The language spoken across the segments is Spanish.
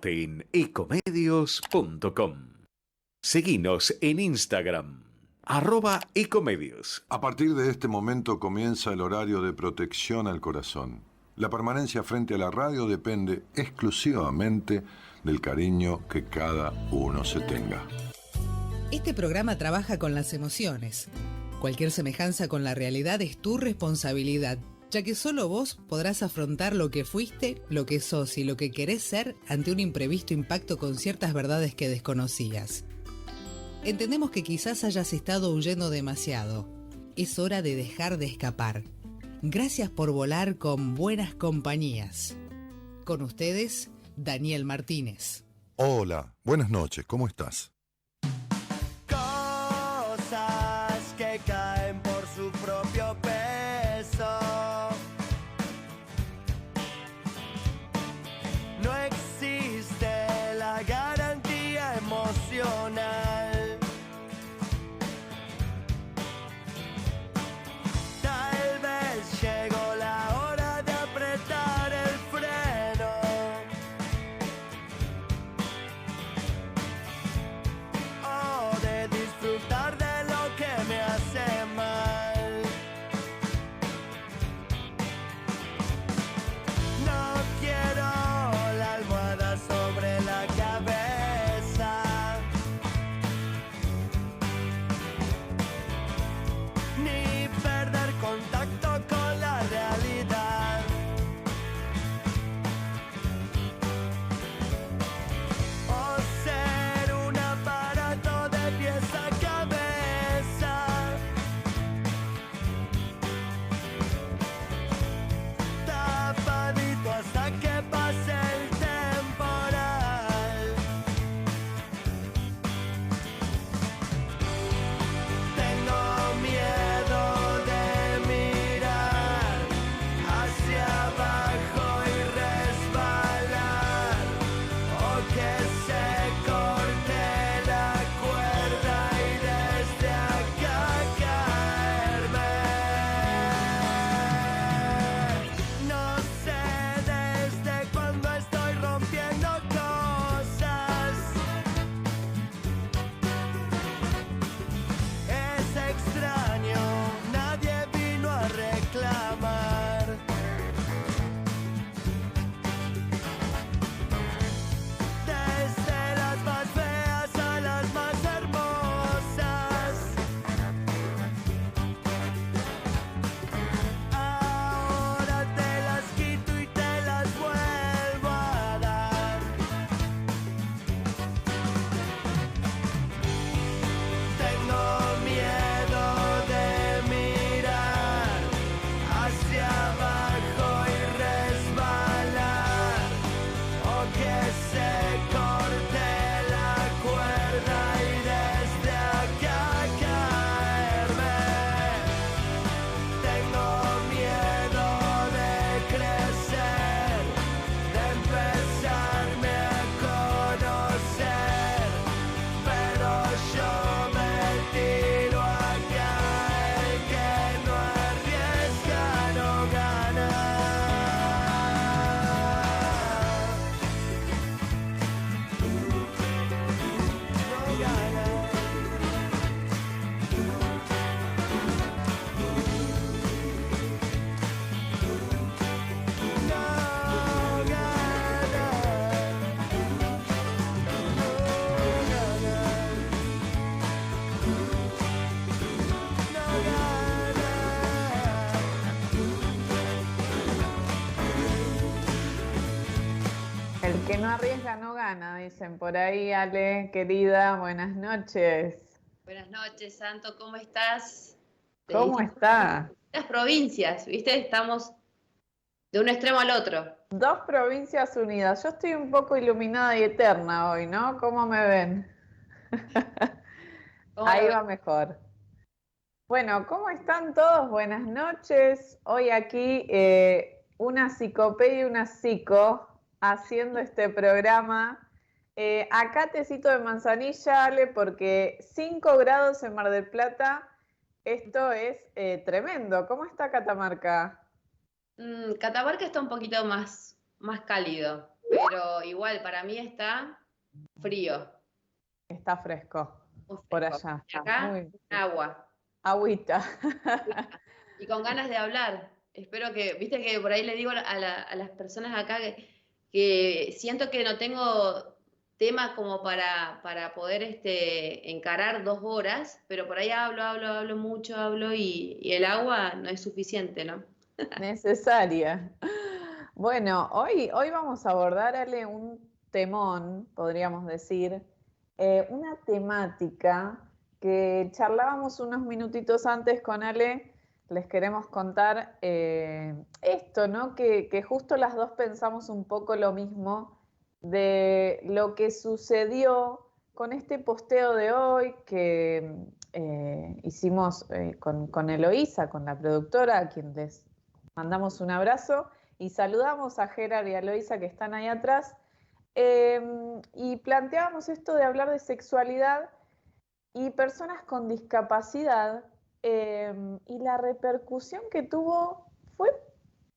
en ecomedios.com. Seguinos en Instagram, @ecomedios. A partir de este momento comienza el horario de protección al corazón. La permanencia frente a la radio depende exclusivamente del cariño que cada uno se tenga. Este programa trabaja con las emociones. Cualquier semejanza con la realidad es tu responsabilidad, ya que solo vos podrás afrontar lo que fuiste, lo que sos y lo que querés ser ante un imprevisto impacto con ciertas verdades que desconocías. Entendemos que quizás hayas estado huyendo demasiado. Es hora de dejar de escapar. Gracias por volar con buenas compañías. Con ustedes, Daniel Martínez. Hola, buenas noches, ¿cómo estás? Cosas que caen por su propio peso. No existe la garantía emocional. Tal vez llegó la hora de apretar el freno. O de disfrutar de lo que me hace mal. No quiero la almohada sobre la cabeza, ni perder contacto con la realidad. O ser un aparato de pies a cabeza, tapadito hasta que pase el temporal. Tengo miedo de mirar hacia abajo y resbalar, o que se corte la cuerda y desde acá caerme. No sé desde cuándo estoy rompiendo cosas. Es extraño, nadie vino a reclamar. Desde las más feas a las más hermosas, ahora te las quito y te las vuelvo a dar. Tengo miedo de mirar hacia abajo y resbalar, o que se corte la cuerda y desde acá caerme. Tengo miedo de crecer, de empezarme a conocer, pero yo me tiro acá, el que no arriesga no gana. No gana. No gana. El que no arriesga no gana, dicen por ahí. Ale, querida, buenas noches. Buenas noches, Santo, ¿cómo estás? De ¿Cómo está? distintas provincias, ¿viste? Estamos de un extremo al otro. Dos provincias unidas. Yo estoy un poco iluminada y eterna hoy, ¿no? ¿Cómo me ven? ¿Cómo Ahí lo va ves? mejor. Bueno, ¿cómo están todos? Buenas noches. Hoy aquí una psicopedia y una psico haciendo este programa. Acá tecito de manzanilla, Ale, porque 5 grados en Mar del Plata, esto es tremendo. ¿Cómo está Catamarca? Catamarca está un poquito más cálido. pero igual para mí está frío, Está fresco muy por fresco. allá. Y acá, Muy agua. agüita. Y con ganas de hablar. Espero que, viste que por ahí le digo a las personas acá que siento que no tengo tema como para poder encarar 2 horas, pero por ahí hablo mucho, y el agua no es suficiente, ¿no? Necesaria. Bueno, hoy vamos a abordar, Ale, un temón, podríamos decir, una temática que charlábamos unos minutitos antes con Ale. Les queremos contar esto, ¿no? Que justo las dos pensamos un poco lo mismo de lo que sucedió con este posteo de hoy que hicimos con Eloísa, con la productora, a quien les mandamos un abrazo y saludamos a Gerard y a Eloísa que están ahí atrás. Y planteábamos esto de hablar de sexualidad y personas con discapacidad, y la repercusión que tuvo fue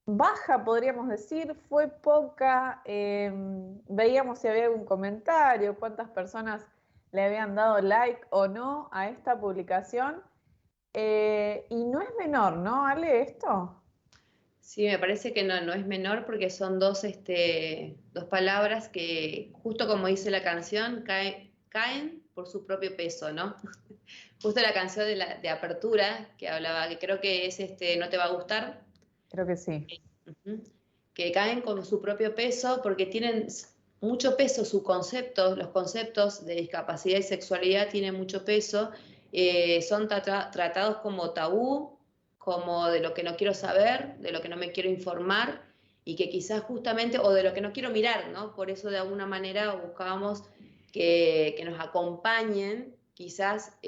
baja, podríamos decir, fue poca. Veíamos si había algún comentario, cuántas personas le habían dado like o no a esta publicación. Y no es menor, ¿no, Ale, esto? Sí, me parece que no es menor porque son dos palabras que, justo como dice la canción, caen por su propio peso, ¿no? Justo la canción de apertura que hablaba, que creo que es No te va a gustar. Creo que sí. Ujú. Que caen con su propio peso porque tienen mucho peso sus conceptos, los conceptos de discapacidad y sexualidad tienen mucho peso, son tratados como tabú, como de lo que no quiero saber, de lo que no me quiero informar y que quizás justamente, o de lo que no quiero mirar, ¿no? Por eso de alguna manera buscábamos que nos acompañen, quizás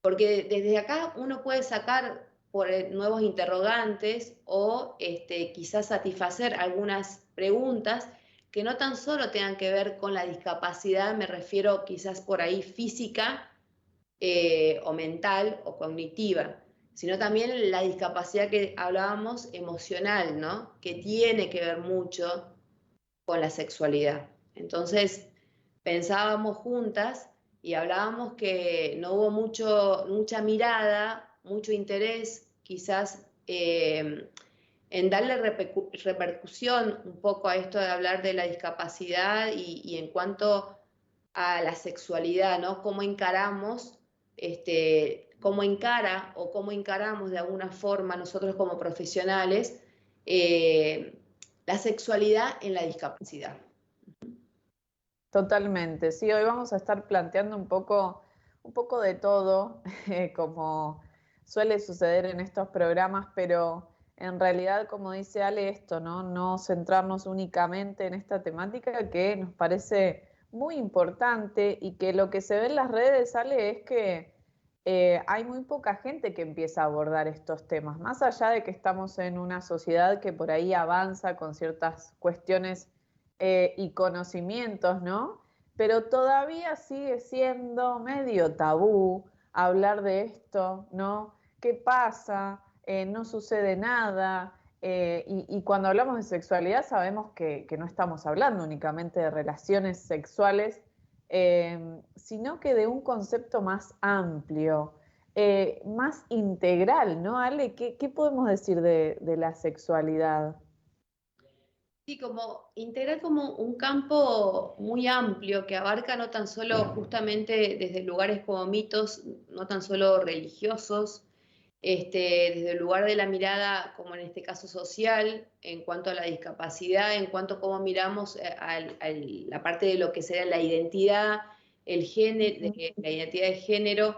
porque desde acá uno puede sacar nuevos interrogantes o quizás satisfacer algunas preguntas que no tan solo tengan que ver con la discapacidad, me refiero quizás por ahí física, o mental o cognitiva, sino también la discapacidad que hablábamos emocional, ¿no? Que tiene que ver mucho con la sexualidad. Entonces, pensábamos juntas y hablábamos que no hubo mucha mirada, mucho interés, quizás en darle repercusión un poco a esto de hablar de la discapacidad y en cuanto a la sexualidad, ¿no? Cómo encaramos, cómo encara o cómo encaramos de alguna forma nosotros como profesionales la sexualidad en la discapacidad. Totalmente, sí, hoy vamos a estar planteando un poco de todo, como suele suceder en estos programas, pero en realidad, como dice Ale, esto, ¿no? No centrarnos únicamente en esta temática que nos parece muy importante y que lo que se ve en las redes, Ale, es que hay muy poca gente que empieza a abordar estos temas, más allá de que estamos en una sociedad que por ahí avanza con ciertas cuestiones y conocimientos, ¿no? Pero todavía sigue siendo medio tabú hablar de esto, ¿no? ¿Qué pasa? No sucede nada. Y cuando hablamos de sexualidad sabemos que no estamos hablando únicamente de relaciones sexuales, sino que de un concepto más amplio, más integral, ¿no, Ale? ¿Qué podemos decir de la sexualidad? Sí, como integrar como un campo muy amplio que abarca no tan solo justamente desde lugares como mitos, no tan solo religiosos, desde el lugar de la mirada, como en este caso social, en cuanto a la discapacidad, en cuanto a cómo miramos la parte de lo que sería la identidad, el género, la identidad de género,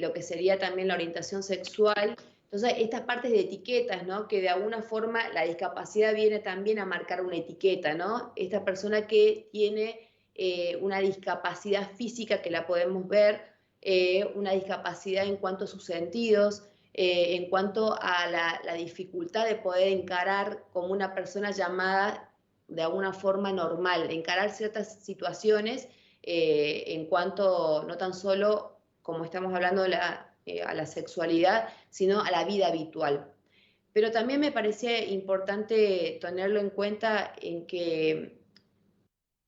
lo que sería también la orientación sexual. Entonces, estas partes de etiquetas, ¿no? Que de alguna forma la discapacidad viene también a marcar una etiqueta, ¿no? Esta persona que tiene una discapacidad física que la podemos ver, una discapacidad en cuanto a sus sentidos, en cuanto a la dificultad de poder encarar como una persona llamada de alguna forma normal, encarar ciertas situaciones en cuanto no tan solo, como estamos hablando, a la sexualidad, sino a la vida habitual. pero también me parecía importante tenerlo en cuenta en que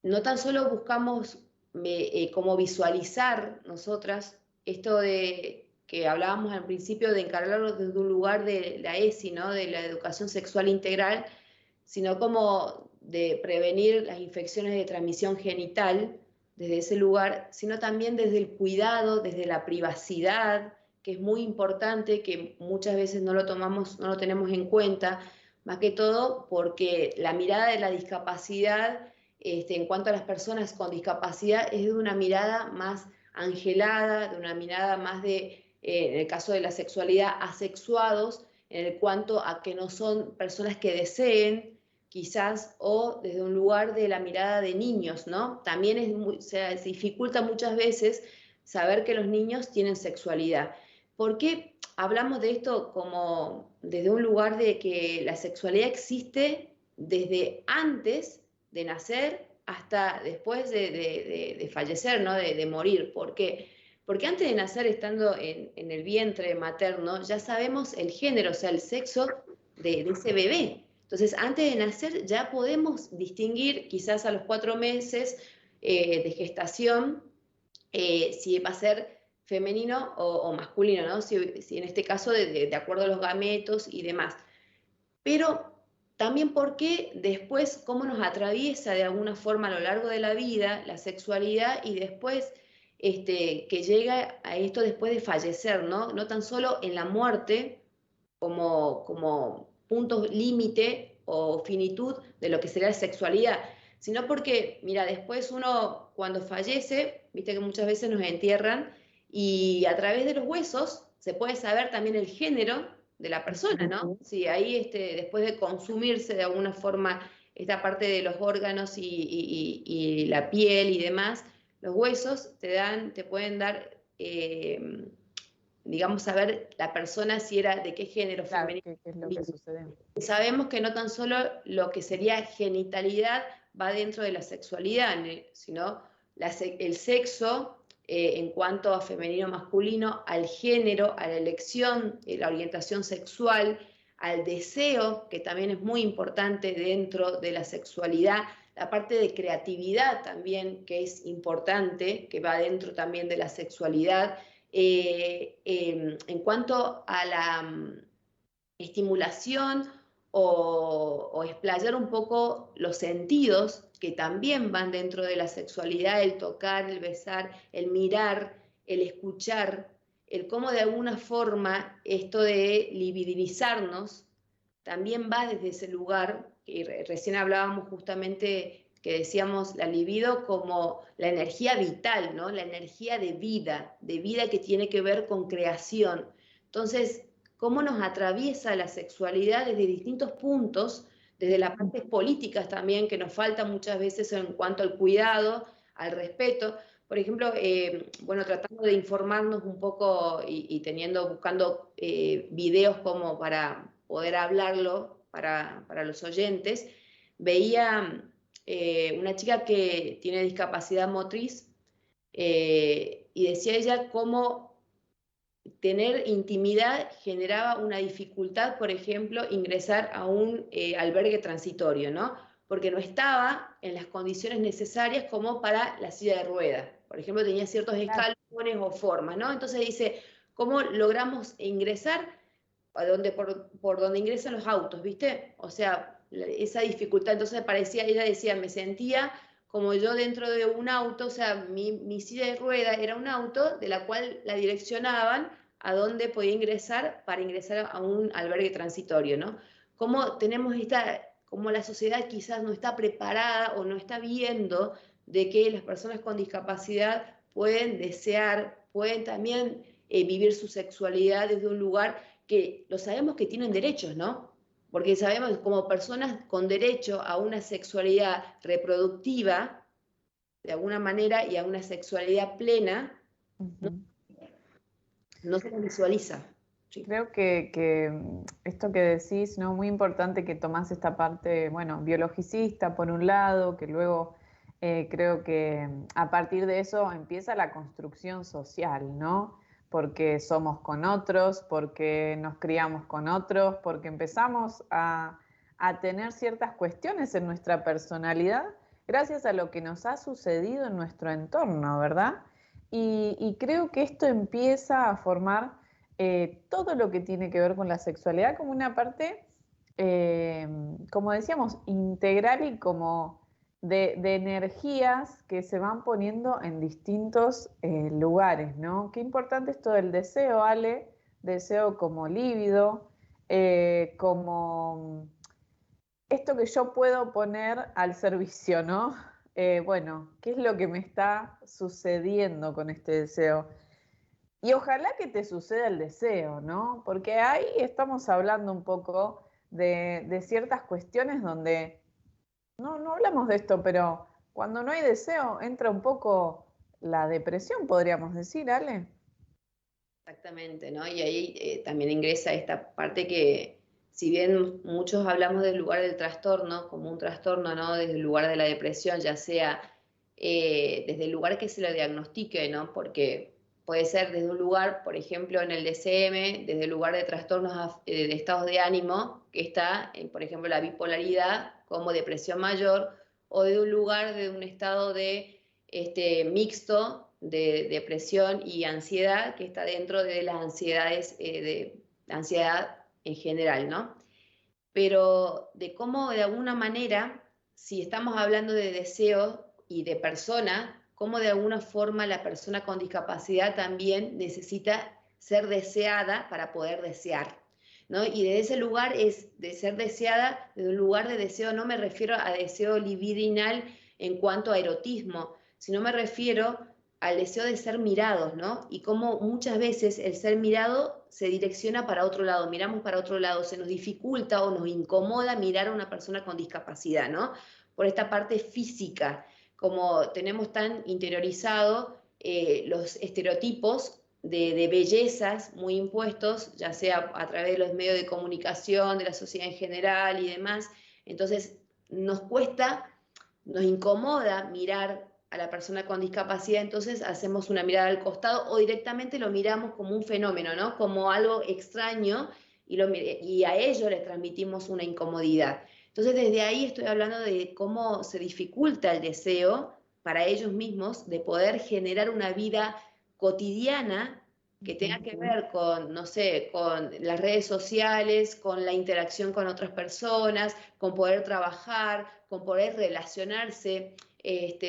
no tan solo buscamos como visualizar nosotras esto de que hablábamos al principio de encargarlo desde un lugar de la ESI, ¿no? De la educación sexual integral, sino como de prevenir las infecciones de transmisión genital desde ese lugar, sino también desde el cuidado, desde la privacidad, que es muy importante, que muchas veces no lo tomamos, no lo tenemos en cuenta, más que todo porque la mirada de la discapacidad, en cuanto a las personas con discapacidad, es de una mirada más angelada, de una mirada más de, en el caso de la sexualidad, asexuados, en el cuanto a que no son personas que deseen, quizás, o desde un lugar de la mirada de niños, ¿no? También se dificulta muchas veces saber que los niños tienen sexualidad. ¿Por qué hablamos de esto como desde un lugar de que la sexualidad existe desde antes de nacer hasta después de fallecer, ¿no? De morir? ¿Por qué? Porque antes de nacer, estando en el vientre materno, ya sabemos el género, o sea, el sexo de ese bebé. Entonces, antes de nacer ya podemos distinguir, quizás a los 4 meses de gestación, si va a ser femenino o masculino, ¿no? Si en este caso, de acuerdo a los gametos y demás. Pero también porque después cómo nos atraviesa de alguna forma a lo largo de la vida la sexualidad y después que llega a esto después de fallecer, ¿no? No tan solo en la muerte como punto límite o finitud de lo que sería la sexualidad, sino porque, mira, después uno cuando fallece, viste que muchas veces nos entierran y a través de los huesos se puede saber también el género de la persona, ¿no? Sí, ahí después de consumirse de alguna forma esta parte de los órganos y la piel y demás, los huesos te pueden dar, digamos, saber la persona si era de qué género, Claro, femenino. ¿qué es lo que sucede? Sabemos que no tan solo lo que sería genitalidad va dentro de la sexualidad, sino el sexo en cuanto a femenino masculino, al género, a la elección, la orientación sexual, al deseo, que también es muy importante dentro de la sexualidad, la parte de creatividad también, que es importante, que va dentro también de la sexualidad. En cuanto a la estimulación o explayar un poco los sentidos que también van dentro de la sexualidad, el tocar, el besar, el mirar, el escuchar, el cómo de alguna forma esto de libidinizarnos también va desde ese lugar, y recién hablábamos justamente que decíamos la libido como la energía vital, ¿no? La energía de vida que tiene que ver con creación. Entonces, cómo nos atraviesa la sexualidad desde distintos puntos, desde las partes políticas también, que nos falta muchas veces en cuanto al cuidado, al respeto. Por ejemplo, bueno, tratando de informarnos un poco y buscando videos como para poder hablarlo para los oyentes, veía una chica que tiene discapacidad motriz y decía ella cómo tener intimidad generaba una dificultad, por ejemplo, ingresar a un albergue transitorio, ¿no? Porque no estaba en las condiciones necesarias como para la silla de ruedas. Por ejemplo, tenía ciertos escalones o formas, ¿no? Entonces dice, ¿cómo logramos ingresar por donde ingresan los autos, ¿viste? O sea, esa dificultad. Entonces ella decía, me sentía como yo dentro de un auto, o sea, mi silla de rueda era un auto de la cual la direccionaban a dónde podía ingresar para ingresar a un albergue transitorio, ¿no? Cómo tenemos como la sociedad quizás no está preparada o no está viendo de que las personas con discapacidad pueden desear, pueden también vivir su sexualidad desde un lugar que lo sabemos que tienen derechos, ¿no? Porque sabemos como personas con derecho a una sexualidad reproductiva, de alguna manera, y a una sexualidad plena, no se visualiza. Sí. Creo que esto que decís, ¿no? Muy importante que tomás esta parte, bueno, biologicista por un lado, que luego creo que a partir de eso empieza la construcción social, ¿no? porque somos con otros, porque nos criamos con otros, porque empezamos a tener ciertas cuestiones en nuestra personalidad gracias a lo que nos ha sucedido en nuestro entorno, ¿verdad? Y creo que esto empieza a formar todo lo que tiene que ver con la sexualidad como una parte, como decíamos, integral y como de energías que se van poniendo en distintos lugares, ¿no? Qué importante esto del deseo, Ale, deseo como líbido, como esto que yo puedo poner al servicio, ¿no? Bueno, ¿qué es lo que me está sucediendo con este deseo? Y ojalá que te suceda el deseo, ¿no? Porque ahí estamos hablando un poco de ciertas cuestiones donde no hablamos de esto, pero cuando no hay deseo entra un poco la depresión, podríamos decir, Ale. Exactamente, ¿no? Y ahí también ingresa esta parte que, si bien muchos hablamos del lugar del trastorno, como un trastorno, ¿no? Desde el lugar de la depresión, ya sea desde el lugar que se lo diagnostique, ¿no? Porque puede ser desde un lugar, por ejemplo, en el DCM, desde el lugar de trastornos de estados de ánimo, que está, por ejemplo, la bipolaridad como depresión mayor, o de un lugar de un estado de mixto de depresión y ansiedad, que está dentro de las ansiedades, de ansiedad en general, ¿no? Pero de cómo de alguna manera, si estamos hablando de deseo y de persona, cómo de alguna forma la persona con discapacidad también necesita ser deseada para poder desear, ¿no? Y de ese lugar es de ser deseada, de un lugar de deseo, no me refiero a deseo libidinal en cuanto a erotismo, sino me refiero al deseo de ser mirados, ¿no? Y cómo muchas veces el ser mirado se direcciona para otro lado, miramos para otro lado, se nos dificulta o nos incomoda mirar a una persona con discapacidad, ¿no? Por esta parte física, como tenemos tan interiorizado los estereotipos de bellezas muy impuestos, ya sea a través de los medios de comunicación, de la sociedad en general y demás, entonces nos cuesta, nos incomoda mirar a la persona con discapacidad, entonces hacemos una mirada al costado o directamente lo miramos como un fenómeno, ¿no? Como algo extraño y a ellos les transmitimos una incomodidad. Entonces desde ahí estoy hablando de cómo se dificulta el deseo para ellos mismos de poder generar una vida cotidiana que tenga que ver con, no sé, con las redes sociales, con la interacción con otras personas, con poder trabajar, con poder relacionarse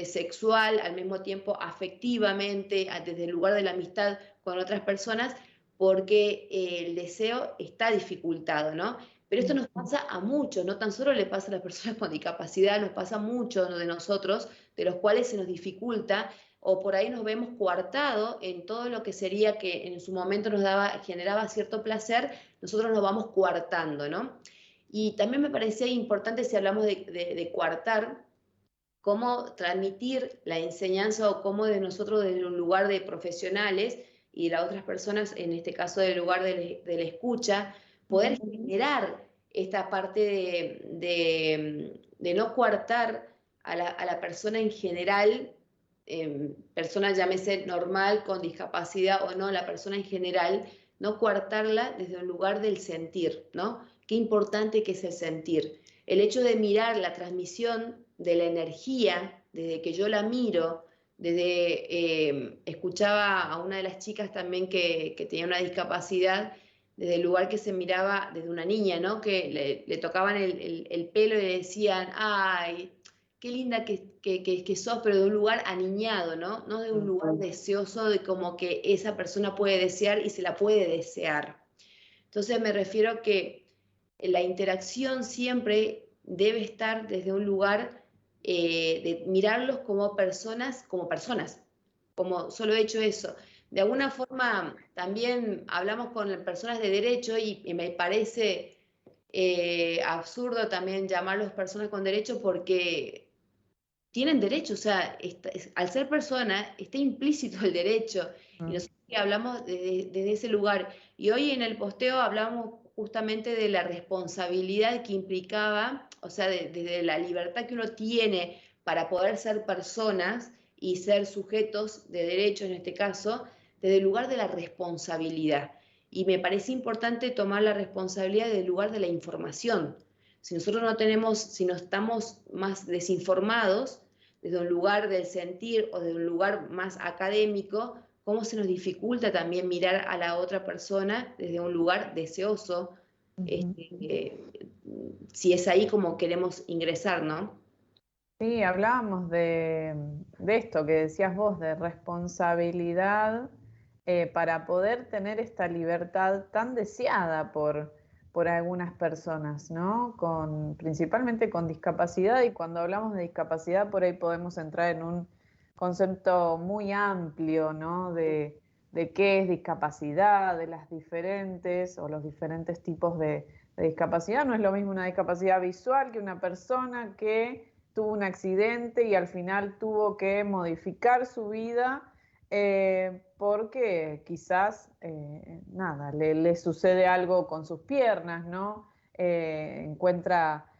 sexual, al mismo tiempo afectivamente, desde el lugar de la amistad con otras personas, porque el deseo está dificultado, ¿no? Pero esto nos pasa a muchos, no tan solo le pasa a las personas con discapacidad, nos pasa a muchos de nosotros, de los cuales se nos dificulta, o por ahí nos vemos coartados en todo lo que sería que en su momento generaba cierto placer, nosotros nos vamos coartando, ¿no? Y también me parecía importante, si hablamos de coartar, cómo transmitir la enseñanza o cómo de nosotros desde un lugar de profesionales y las otras personas, en este caso del lugar de la escucha, poder generar esta parte de no coartar a la persona en general, persona llámese normal, con discapacidad o no, la persona en general, no coartarla desde un lugar del sentir, ¿no? Qué importante que es el sentir. El hecho de mirar la transmisión de la energía, desde que yo la miro, escuchaba a una de las chicas también que tenía una discapacidad, desde el lugar que se miraba desde una niña, ¿no? Que le tocaban el pelo y le decían, ay, qué linda que sos, pero de un lugar aniñado, ¿no? No de un lugar deseoso, de como que esa persona puede desear y se la puede desear. Entonces me refiero que la interacción siempre debe estar desde un lugar de mirarlos como personas, como solo he hecho eso. De alguna forma también hablamos con personas de derecho y me parece absurdo también llamarlos personas con derecho porque tienen derecho, o sea, al ser persona está implícito el derecho y nosotros hablamos desde ese lugar. Y hoy en el posteo hablamos justamente de la responsabilidad que implicaba, o sea, desde la libertad que uno tiene para poder ser personas y ser sujetos de derecho en este caso, desde el lugar de la responsabilidad. Y me parece importante tomar la responsabilidad desde el lugar de la información. Si nosotros no tenemos, si no estamos más desinformados, desde un lugar del sentir o desde un lugar más académico, cómo se nos dificulta también mirar a la otra persona desde un lugar deseoso, si es ahí como queremos ingresar, ¿no? Sí, hablábamos de esto que decías vos, de responsabilidad para poder tener esta libertad tan deseada por algunas personas, ¿no? Principalmente con discapacidad, y cuando hablamos de discapacidad por ahí podemos entrar en un concepto muy amplio, ¿no? De qué es discapacidad, de las diferentes o los diferentes tipos de discapacidad. No es lo mismo una discapacidad visual que una persona que tuvo un accidente y al final tuvo que modificar su vida porque quizás, nada, le sucede algo con sus piernas, ¿no? Encuentra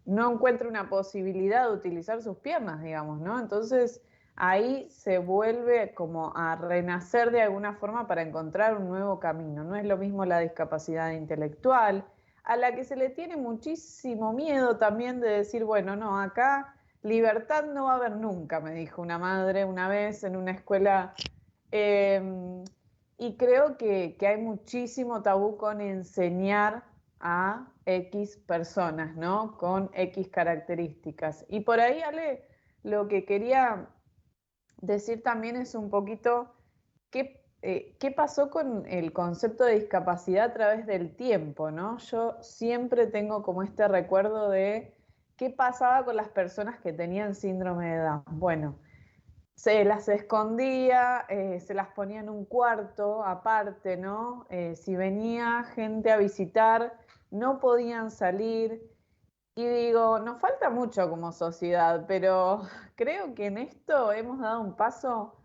no encuentra una posibilidad de utilizar sus piernas, digamos, ¿no? Entonces ahí se vuelve como a renacer de alguna forma para encontrar un nuevo camino. No es lo mismo la discapacidad intelectual, a la que se le tiene muchísimo miedo también de decir, bueno, no, acá libertad no va a haber nunca, me dijo una madre una vez en una escuela. Y creo que hay muchísimo tabú con enseñar a X personas, ¿no? Con X características. Y por ahí, Ale, lo que quería decir también es un poquito qué pasó con el concepto de discapacidad a través del tiempo, ¿no? Yo siempre tengo como este recuerdo de qué pasaba con las personas que tenían síndrome de Down. Bueno, se las escondía, se las ponía en un cuarto aparte, ¿no? Si venía gente a visitar, no podían salir. Y digo, nos falta mucho como sociedad, pero creo que en esto hemos dado un paso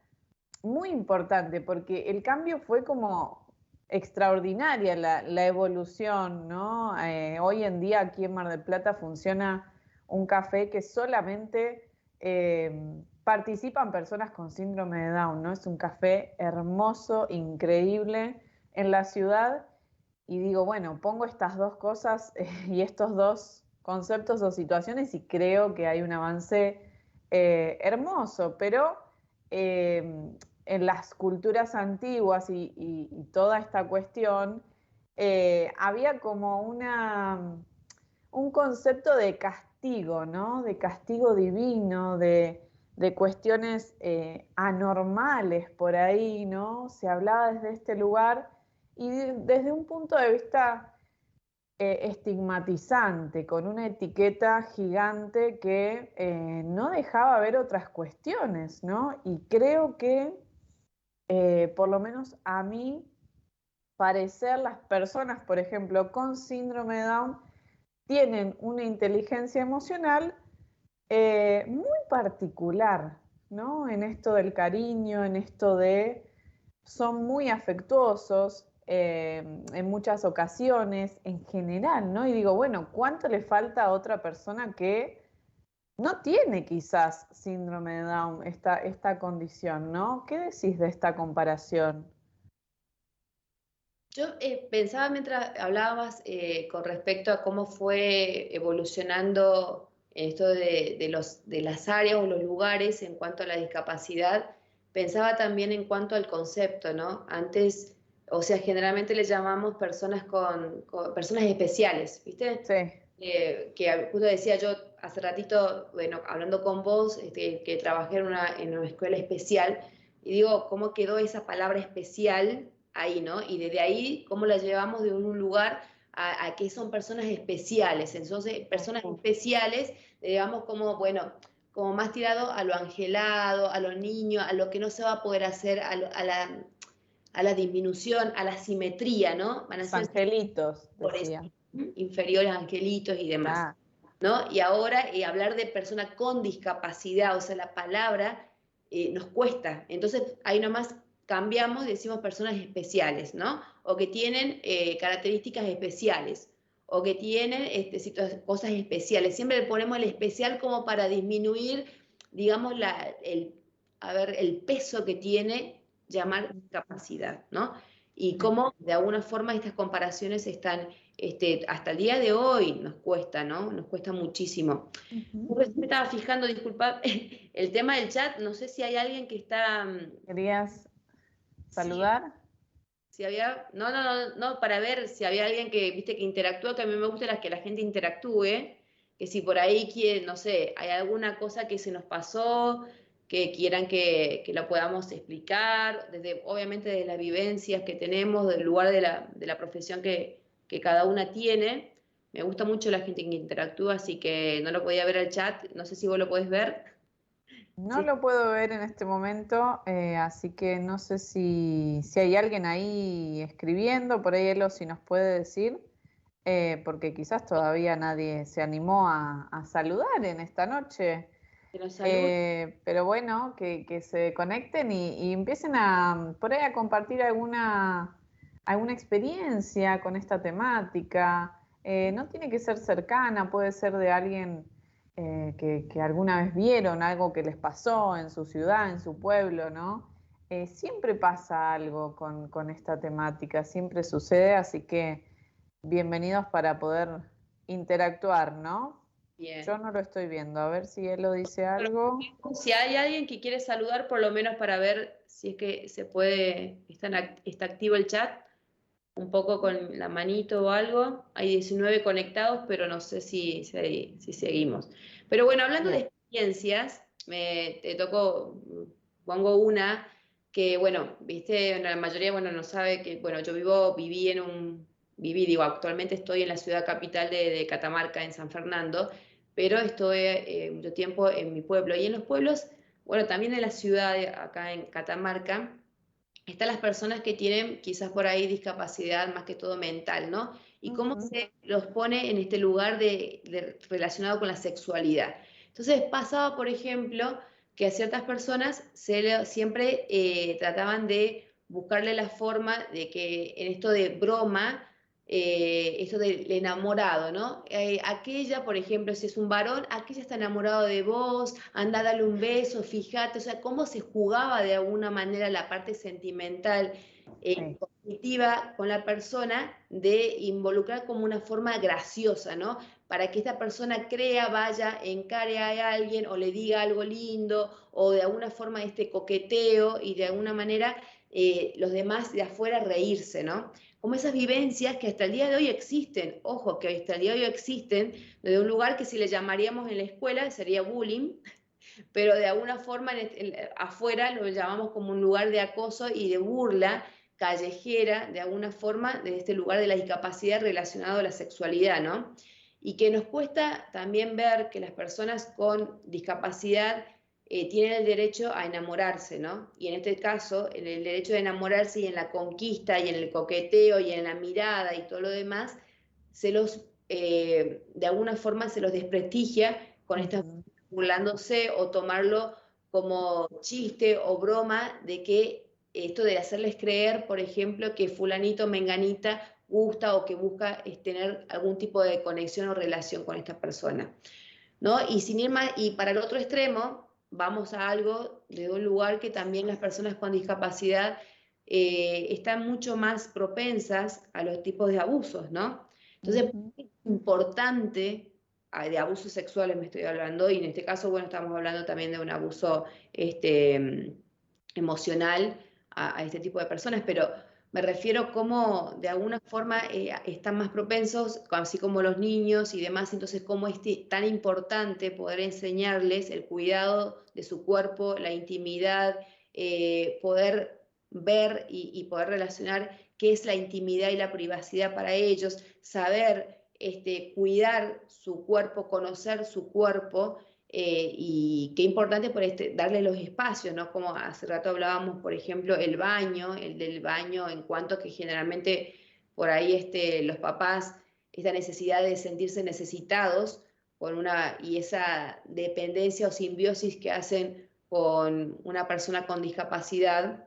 muy importante, porque el cambio fue como extraordinaria la evolución, ¿no? Hoy en día aquí en Mar del Plata funciona un café que solamente participan personas con síndrome de Down, ¿no? Es un café hermoso, increíble en la ciudad, y digo, bueno, pongo estas dos cosas y estos dos conceptos o situaciones y creo que hay un avance hermoso, pero en las culturas antiguas y toda esta cuestión, había como un concepto de castigo, ¿no? De castigo divino, de cuestiones anormales por ahí, ¿no? Se hablaba desde este lugar y desde un punto de vista estigmatizante, con una etiqueta gigante que no dejaba ver otras cuestiones, ¿no? Y creo que, por lo menos a mí, parecer las personas, por ejemplo, con síndrome de Down, tienen una inteligencia emocional muy particular, ¿no? En esto del cariño, en esto de son muy afectuosos en muchas ocasiones, en general, ¿no? Y digo, bueno, ¿cuánto le falta a otra persona que no tiene quizás síndrome de Down, esta condición, ¿no? ¿Qué decís de esta comparación? Yo pensaba mientras hablabas con respecto a cómo fue evolucionando esto de las áreas o los lugares en cuanto a la discapacidad, pensaba también en cuanto al concepto, ¿no? Antes, o sea, generalmente le llamamos personas con personas especiales, ¿viste? Sí, Que justo decía yo hace ratito, bueno, hablando con vos, que trabajé en una escuela especial, y digo, ¿cómo quedó esa palabra especial ahí, ¿no? Y desde ahí, ¿cómo la llevamos de un lugar a que son personas especiales? Entonces, personas especiales, digamos, como, bueno, como más tirado a lo angelado, a lo niño, a lo que no se va a poder hacer, a la disminución, a la simetría, ¿no? Van a los ser angelitos, por eso, decía. inferiores angelitos y demás, Ah, ¿no? Y ahora hablar de persona con discapacidad, o sea, la palabra nos cuesta. Entonces, ahí nomás cambiamos, decimos personas especiales, ¿no? O que tienen características especiales, o que tienen cosas especiales. Siempre le ponemos el especial como para disminuir, digamos, a ver el peso que tiene llamar discapacidad, ¿no? Y cómo de alguna forma estas comparaciones están, hasta el día de hoy nos cuesta, ¿no? Nos cuesta muchísimo. Me estaba fijando, disculpa, el tema del chat, no sé si hay alguien que está... ¿Querías Sí, saludar? si había, no, para ver si había alguien que, viste, que interactúa, que a mí me gusta que la gente interactúe, que si por ahí quiere, no sé, hay alguna cosa que se nos pasó, que quieran que lo podamos explicar, desde, obviamente desde las vivencias que tenemos, del lugar de la profesión que cada una tiene. Me gusta mucho la gente que interactúa, así que no lo podía ver al chat, no sé si vos lo podés ver. No Sí. lo puedo ver en este momento, así que no sé si hay alguien ahí escribiendo, por ahí Elo si nos puede decir, porque quizás todavía nadie se animó a saludar en esta noche. Que nos salude. Pero bueno, que se conecten y empiecen por ahí a compartir alguna experiencia con esta temática. No tiene que ser cercana, puede ser de alguien que alguna vez vieron, algo que les pasó en su ciudad, en su pueblo, ¿no? Siempre pasa algo con esta temática, siempre sucede, así que bienvenidos para poder interactuar, ¿no? Bien. Yo no lo estoy viendo, a ver si él lo dice algo. Si hay alguien que quiere saludar, por lo menos para ver si es que se puede, está activo el chat, un poco con la manito o algo. Hay 19 conectados, pero no sé si seguimos. Pero bueno, hablando de Bien. experiencias, te tocó, pongo una que, bueno, viste, la mayoría, bueno, no sabe que, bueno, viví, digo, actualmente estoy en la ciudad capital de Catamarca, en San Fernando, pero estuve mucho tiempo en mi pueblo. Y en los pueblos, bueno, también en la ciudad, acá en Catamarca, están las personas que tienen quizás por ahí discapacidad más que todo mental, ¿no? Y cómo Ujú, se los pone en este lugar relacionado con la sexualidad. Entonces pasaba, por ejemplo, que a ciertas personas siempre trataban de buscarle la forma de que en esto de broma, esto del enamorado, ¿no? Aquella, por ejemplo, si es un varón, aquella está enamorado de vos, anda a darle un beso, fíjate, o sea, cómo se jugaba de alguna manera la parte sentimental, sí. cognitiva con la persona, de involucrar como una forma graciosa, ¿no? Para que esta persona crea, vaya, encare a alguien o le diga algo lindo o de alguna forma este coqueteo y de alguna manera los demás de afuera reírse, ¿no? Como esas vivencias que hasta el día de hoy existen, ojo, que hasta el día de hoy existen, de un lugar que si le llamaríamos en la escuela sería bullying, pero de alguna forma afuera lo llamamos como un lugar de acoso y de burla callejera, de alguna forma, de este lugar de la discapacidad relacionado a la sexualidad, ¿no? Y que nos cuesta también ver que las personas con discapacidad tienen el derecho a enamorarse, ¿no? Y en este caso, en el derecho de enamorarse y en la conquista y en el coqueteo y en la mirada y todo lo demás, de alguna forma se los desprestigia con esta Ujú, burlándose o tomarlo como chiste o broma de que esto de hacerles creer, por ejemplo, que fulanito, menganita gusta o que busca tener algún tipo de conexión o relación con esta persona, ¿no? Y sin ir más, y para el otro extremo, vamos a algo de un lugar que también las personas con discapacidad están mucho más propensas a los tipos de abusos, ¿no? Entonces, ujú. es importante, de abusos sexuales me estoy hablando, y en este caso, bueno, estamos hablando también de un abuso emocional a este tipo de personas, pero me refiero como de alguna forma están más propensos, así como los niños y demás, entonces cómo es tan importante poder enseñarles el cuidado de su cuerpo, la intimidad, poder ver y poder relacionar qué es la intimidad y la privacidad para ellos, saber cuidar su cuerpo, conocer su cuerpo. Y qué importante por darle los espacios, ¿no? Como hace rato hablábamos, por ejemplo, el del baño, en cuanto que generalmente por ahí los papás, esta necesidad de sentirse necesitados y esa dependencia o simbiosis que hacen con una persona con discapacidad,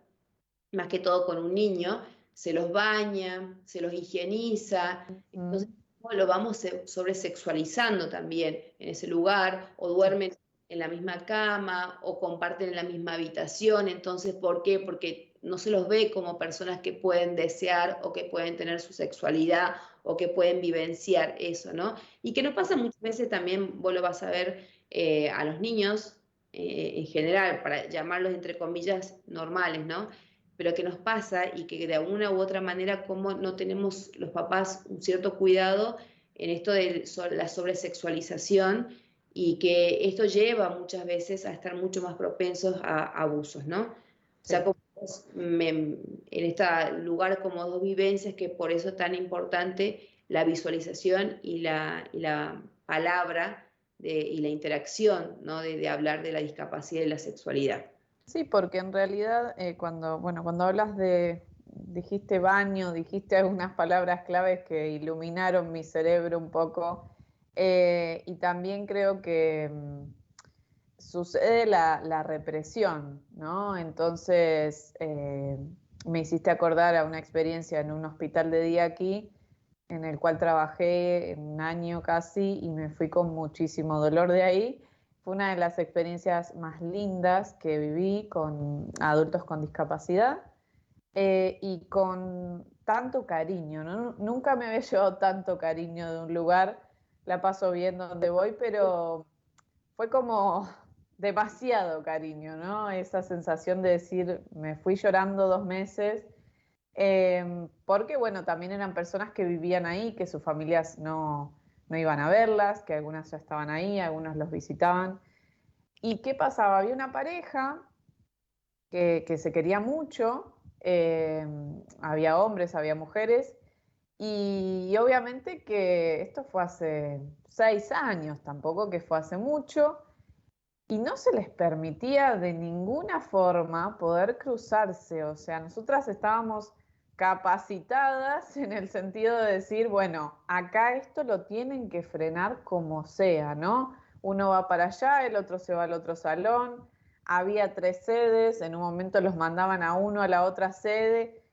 más que todo con un niño, se los baña, se los higieniza, entonces Mm, lo vamos sobresexualizando también en ese lugar, o duermen en la misma cama o comparten en la misma habitación. Entonces, ¿por qué? Porque no se los ve como personas que pueden desear o que pueden tener su sexualidad o que pueden vivenciar eso, ¿no? Y que no pasa muchas veces también, vos lo vas a ver a los niños en general, para llamarlos entre comillas normales, ¿no? Pero que nos pasa y que de alguna u otra manera como no tenemos los papás un cierto cuidado en esto de la sobresexualización y que esto lleva muchas veces a estar mucho más propensos a abusos, ¿no? O sea, Sí. como en este lugar como dos vivencias, que por eso es tan importante la visualización y la palabra y la interacción, ¿no? De hablar de la discapacidad y la sexualidad. Sí, porque en realidad cuando hablas dijiste baño, dijiste algunas palabras claves que iluminaron mi cerebro un poco, y también creo que sucede la represión, ¿no? Entonces, me hiciste acordar a una experiencia en un hospital de día aquí, en el cual trabajé un año casi y me fui con muchísimo dolor de ahí. Fue una de las experiencias más lindas que viví con adultos con discapacidad, y con tanto cariño, ¿no? Nunca me había llevado tanto cariño de un lugar. La paso bien donde voy, pero fue como demasiado cariño, ¿no? Esa sensación de decir, me fui llorando 2 meses, porque bueno, también eran personas que vivían ahí, que sus familias no iban a verlas, que algunas ya estaban ahí, algunos los visitaban. ¿Y qué pasaba? Había una pareja que se quería mucho, había hombres, había mujeres, y obviamente que esto fue hace 6 años, tampoco que fue hace mucho, y no se les permitía de ninguna forma poder cruzarse. O sea, nosotras estábamos capacitadas en el sentido de decir, bueno, acá esto lo tienen que frenar como sea, ¿no? Uno va para allá, el otro se va al otro salón. Había 3 sedes, en un momento los mandaban a uno a la otra sede.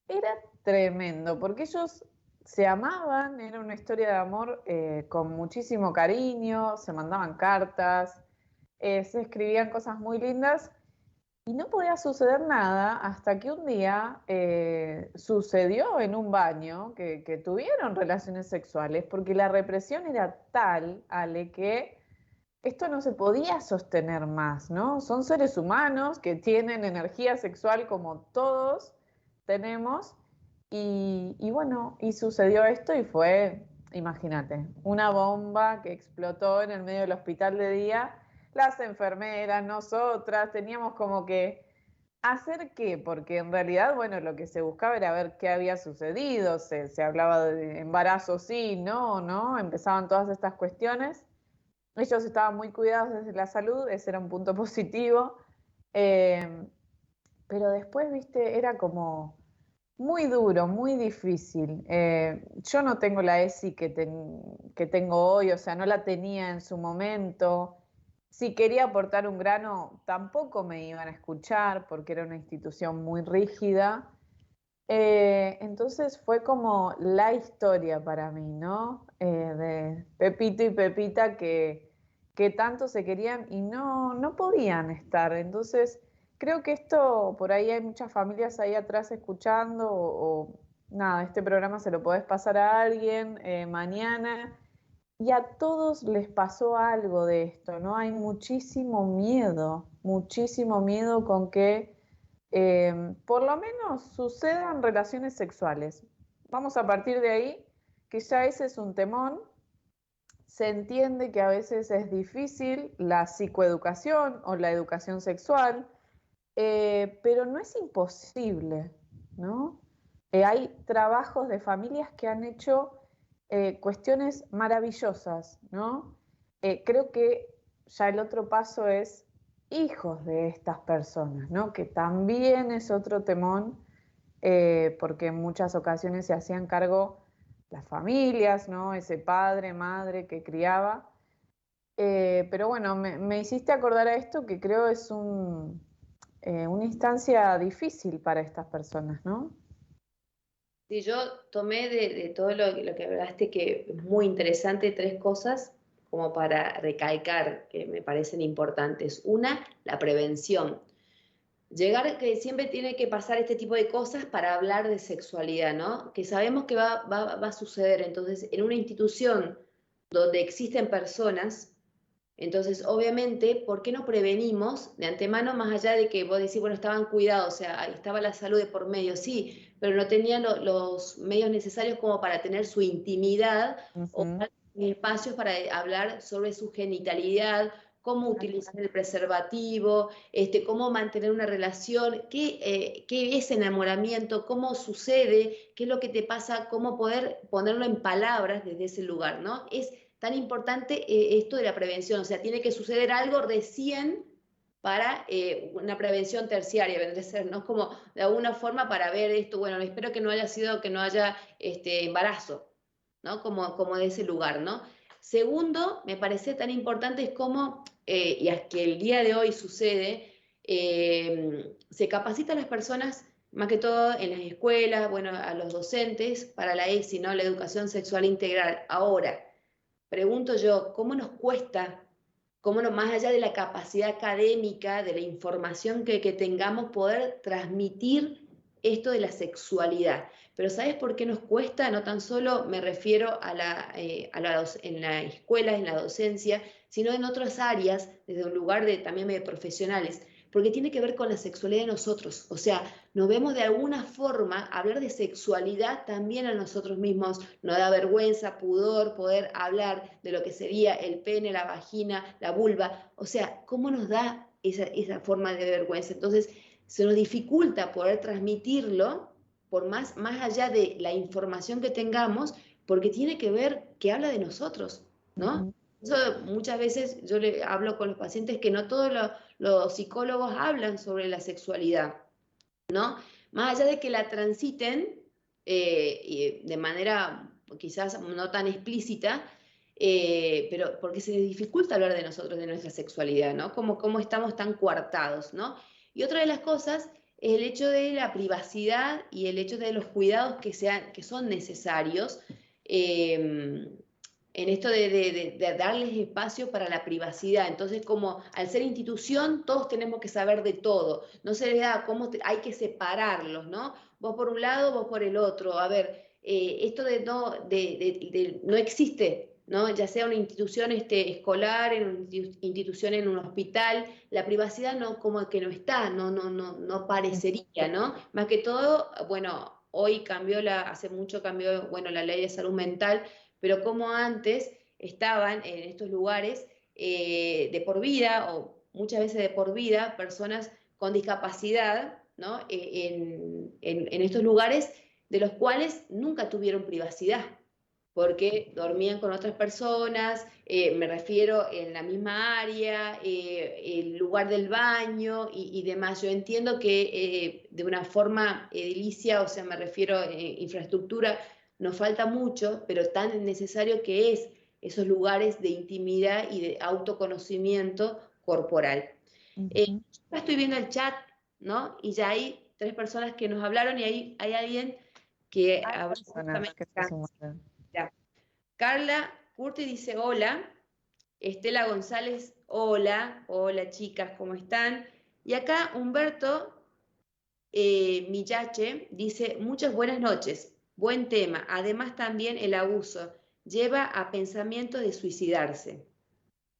Era tremendo, porque ellos se amaban, era una historia de amor, con muchísimo cariño, se mandaban cartas, se escribían cosas muy lindas, y no podía suceder nada hasta que un día sucedió en un baño que tuvieron relaciones sexuales, porque la represión era tal, Ale, que esto no se podía sostener más, ¿no? Son seres humanos que tienen energía sexual como todos tenemos, y bueno, y sucedió esto y fue, imagínate, una bomba que explotó en el medio del hospital de día. Las enfermeras, nosotras, teníamos como que hacer qué, porque en realidad, bueno, lo que se buscaba era ver qué había sucedido, se hablaba de embarazo, sí, no, no, empezaban todas estas cuestiones. Ellos estaban muy cuidados desde la salud, ese era un punto positivo, eh, pero después, viste, era como muy duro, muy difícil. Yo no tengo la ESI que tengo hoy, o sea, no la tenía en su momento. Si quería aportar un grano, tampoco me iban a escuchar porque era una institución muy rígida. Entonces fue como la historia para mí, ¿no? De Pepito y Pepita que tanto se querían y no podían estar. Entonces creo que esto, por ahí hay muchas familias ahí atrás escuchando, nada, este programa se lo podés pasar a alguien mañana, y a todos les pasó algo de esto, ¿no? Hay muchísimo miedo con que por lo menos sucedan relaciones sexuales. Vamos a partir de ahí, que ya ese es un temón. Se entiende que a veces es difícil la psicoeducación o la educación sexual, pero no es imposible, ¿no? Hay trabajos de familias que han hecho cuestiones maravillosas, ¿no? Creo que ya el otro paso es hijos de estas personas, ¿no? Que también es otro temón, porque en muchas ocasiones se hacían cargo las familias, ¿no? Ese padre, madre que criaba. Pero bueno, me hiciste acordar a esto, que creo es una instancia difícil para estas personas, ¿no? Sí, yo tomé de todo lo que hablaste, que es muy interesante, tres cosas. como para recalcar, que me parecen importantes. Una, la prevención. Llegar que siempre tiene que pasar este tipo de cosas para hablar de sexualidad, ¿no? Que sabemos que va a suceder. Entonces, en una institución donde existen personas, entonces, obviamente, ¿por qué no prevenimos de antemano, más allá de que vos decís, bueno, estaban cuidados, o sea, ahí estaba la salud de por medio, sí, pero no tenían los medios necesarios como para tener su intimidad o espacios para hablar sobre su genitalidad, cómo utilizar el preservativo, cómo mantener una relación, qué es enamoramiento, cómo sucede, qué es lo que te pasa, cómo poder ponerlo en palabras desde ese lugar, ¿no? Es tan importante esto de la prevención, o sea, tiene que suceder algo recién para una prevención terciaria, vendría a ser, ¿no? Como de alguna forma para ver esto, bueno, espero que no haya sido, que no haya embarazo, ¿no? Como de ese lugar, ¿no? Segundo, me parece tan importante es cómo, y es que el día de hoy sucede, se capacita a las personas, más que todo en las escuelas, bueno, a los docentes, para la ESI, ¿no? La educación sexual integral. Ahora, pregunto yo, ¿cómo nos cuesta, más allá de la capacidad académica, de la información que tengamos, poder transmitir esto de la sexualidad? Pero ¿sabes por qué nos cuesta? No tan solo me refiero en la escuela, en la docencia, sino en otras áreas, desde un lugar también de profesionales, porque tiene que ver con la sexualidad de nosotros. O sea, nos vemos de alguna forma, hablar de sexualidad también a nosotros mismos, nos da vergüenza, pudor, poder hablar de lo que sería el pene, la vagina, la vulva. O sea, ¿cómo nos da esa forma de vergüenza? Entonces, se nos dificulta poder transmitirlo, por más allá de la información que tengamos, porque tiene que ver, que habla de nosotros, ¿no? Eso muchas veces yo le hablo con los pacientes que no todos los psicólogos hablan sobre la sexualidad, ¿no? Más allá de que la transiten de manera quizás no tan explícita, pero porque se les dificulta hablar de nosotros, de nuestra sexualidad, ¿no? Como estamos tan coartados, ¿no? Y otra de las cosas es el hecho de la privacidad y el hecho de los cuidados que son necesarios en esto de darles espacio para la privacidad. Entonces, como al ser institución, todos tenemos que saber de todo. No se les da hay que separarlos, ¿no? Vos por un lado, vos por el otro. A ver, esto no existe, ¿no? Ya sea una institución escolar, en una institución en un hospital, la privacidad no, como que no está, no parecería, ¿no? Más que todo, bueno, hoy hace mucho cambió, bueno, la ley de salud mental, pero como antes estaban en estos lugares de por vida, o muchas veces de por vida, personas con discapacidad, ¿no? En estos lugares de los cuales nunca tuvieron privacidad, porque dormían con otras personas, me refiero en la misma área, el lugar del baño y demás. Yo entiendo que de una forma edilicia, o sea, me refiero a infraestructura, nos falta mucho, pero tan necesario que es esos lugares de intimidad y de autoconocimiento corporal. Ya estoy viendo el chat, ¿no? Y ya hay 3 personas que nos hablaron y hay alguien que habló justamente. Ya. Carla Curti dice hola. Estela González, hola. Hola chicas, ¿cómo están? Y acá Humberto Millache dice muchas buenas noches. Buen tema. Además también el abuso lleva a pensamientos de suicidarse.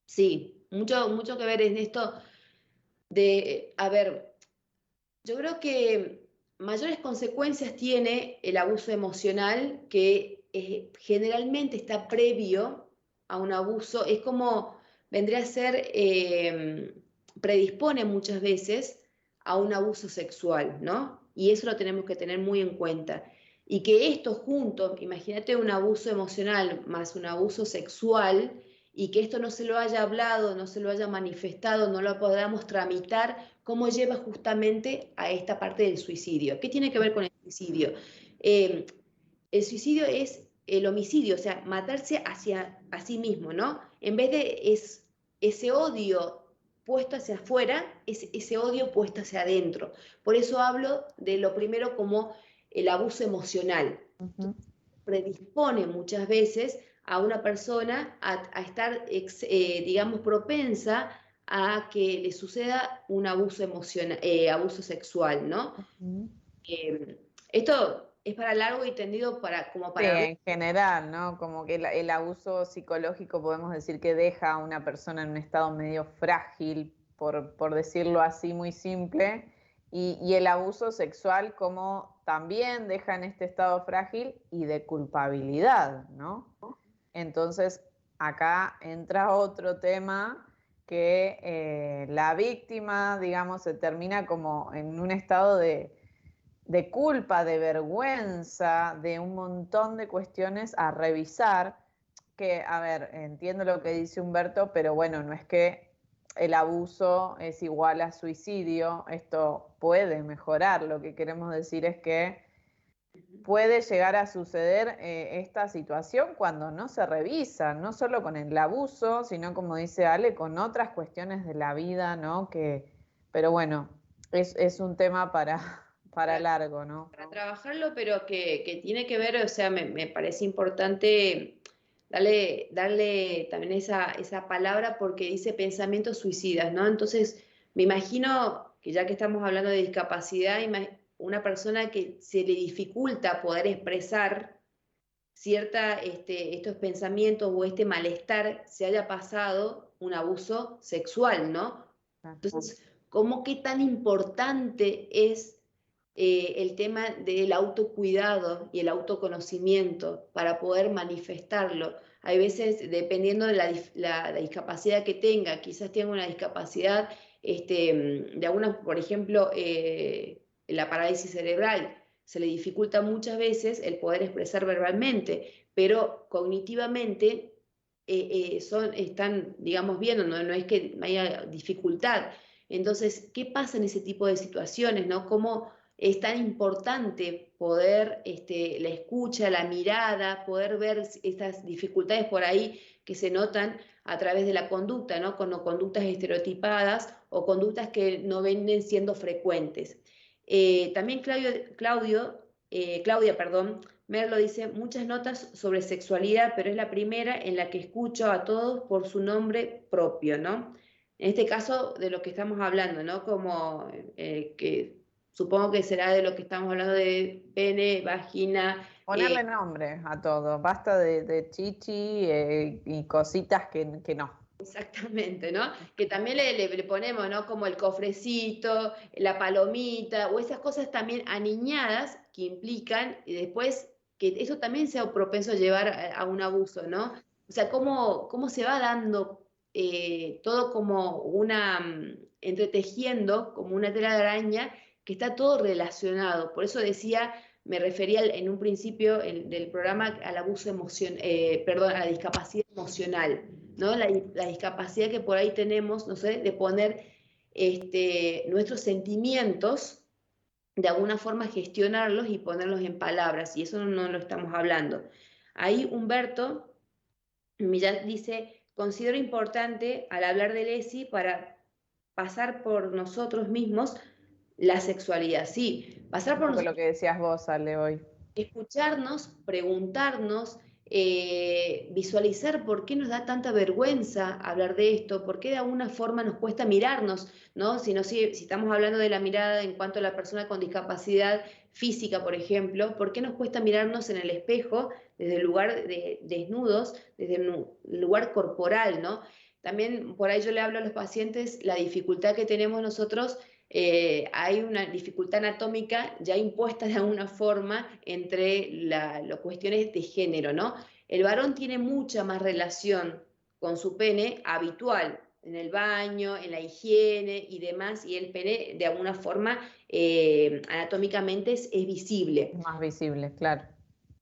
Sí, mucho que ver en esto de, a ver, yo creo que mayores consecuencias tiene el abuso emocional que generalmente está previo a un abuso. Es como vendría a ser, predispone muchas veces a un abuso sexual, ¿no? Y eso lo tenemos que tener muy en cuenta. Y que esto junto, imagínate un abuso emocional más un abuso sexual, y que esto no se lo haya hablado, no se lo haya manifestado, no lo podamos tramitar, cómo lleva justamente a esta parte del suicidio. ¿Qué tiene que ver con el suicidio? El suicidio es el homicidio, o sea, matarse a sí mismo, ¿no? En vez de ese odio puesto hacia afuera, es ese odio puesto hacia adentro. Por eso hablo de lo primero como el abuso emocional. Predispone muchas veces a una persona a estar, digamos, propensa a que le suceda un abuso emocional, abuso sexual, ¿no? Ujú. Esto es para largo y tendido como Sí, para hablar. en general, ¿no? Como que el abuso psicológico podemos decir que deja a una persona en un estado medio frágil, por decirlo así muy simple, y el abuso sexual como también deja en este estado frágil y de culpabilidad, ¿no? Entonces, acá entra otro tema que la víctima, digamos, se termina como en un estado de culpa, de vergüenza, de un montón de cuestiones a revisar, que, a ver, entiendo lo que dice Humberto, pero bueno, no es que el abuso es igual a suicidio, esto puede mejorar, lo que queremos decir es que puede llegar a suceder esta situación cuando no se revisa, no solo con el abuso, sino como dice Ale, con otras cuestiones de la vida, ¿no? Pero bueno, es un tema para largo, ¿no? Para trabajarlo, pero que tiene que ver, o sea, me parece importante darle también esa palabra porque dice pensamientos suicidas, ¿no? Entonces, me imagino que ya que estamos hablando de discapacidad, una persona que se le dificulta poder expresar estos pensamientos o este malestar se haya pasado un abuso sexual, ¿no? Entonces, ¿cómo qué tan importante es el tema del autocuidado y el autoconocimiento para poder manifestarlo? Hay veces, dependiendo de la discapacidad que tenga, quizás tenga una discapacidad de alguna, por ejemplo, la parálisis cerebral, se le dificulta muchas veces el poder expresar verbalmente, pero cognitivamente están, digamos, bien, no es que haya dificultad. Entonces, ¿qué pasa en ese tipo de situaciones, no? ¿Cómo es tan importante poder, la escucha, la mirada, poder ver estas dificultades por ahí que se notan a través de la conducta, ¿no? Con conductas estereotipadas o conductas que no vienen siendo frecuentes. También Claudia, perdón, Merlo dice muchas notas sobre sexualidad, pero es la primera en la que escucho a todos por su nombre propio, ¿no? En este caso de lo que estamos hablando, ¿no? Como que supongo que será de lo que estamos hablando de pene, vagina. Ponerle nombre a todo, basta de chichi y cositas que no. Exactamente, ¿no? Que también le ponemos, ¿no? Como el cofrecito, la palomita, o esas cosas también aniñadas que implican, y después que eso también sea propenso a llevar a un abuso, ¿no? O sea, cómo se va dando todo como entretejiendo, como una tela de araña, que está todo relacionado. Por eso decía, me refería en un principio del programa al abuso emocional, perdón, a la discapacidad emocional, ¿no? La discapacidad que por ahí tenemos, no sé, de poner nuestros sentimientos, de alguna forma gestionarlos y ponerlos en palabras, y eso no lo estamos hablando. Ahí Humberto Millán dice, considero importante al hablar del ESI para pasar por nosotros mismos la sexualidad, sí, pasar Un por poco nosotros, lo que decías vos, Ale, hoy. escucharnos, preguntarnos, visualizar por qué nos da tanta vergüenza hablar de esto, por qué de alguna forma nos cuesta mirarnos, ¿no? Si estamos hablando de la mirada en cuanto a la persona con discapacidad física, por ejemplo, ¿por qué nos cuesta mirarnos en el espejo desde el lugar de desnudos, desde el lugar corporal, ¿no? También por ahí yo le hablo a los pacientes la dificultad que tenemos nosotros, hay una dificultad anatómica ya impuesta de alguna forma entre las cuestiones de género, ¿no? El varón tiene mucha más relación con su pene habitual, en el baño, en la higiene y demás, y el pene de alguna forma anatómicamente es visible. Es más visible, claro.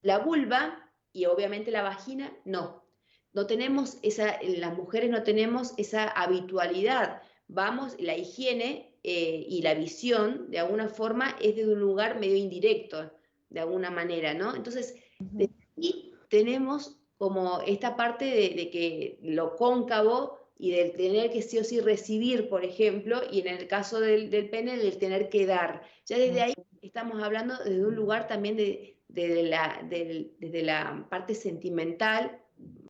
La vulva y obviamente la vagina, no. No tenemos las mujeres no tenemos esa habitualidad. Vamos, la higiene y la visión, de alguna forma, es desde un lugar medio indirecto, de alguna manera, ¿no? Entonces, desde aquí tenemos como esta parte de que lo cóncavo y del tener que sí o sí recibir, por ejemplo, y en el caso del pene, del tener que dar. Ya desde ahí estamos hablando desde un lugar también desde la parte sentimental,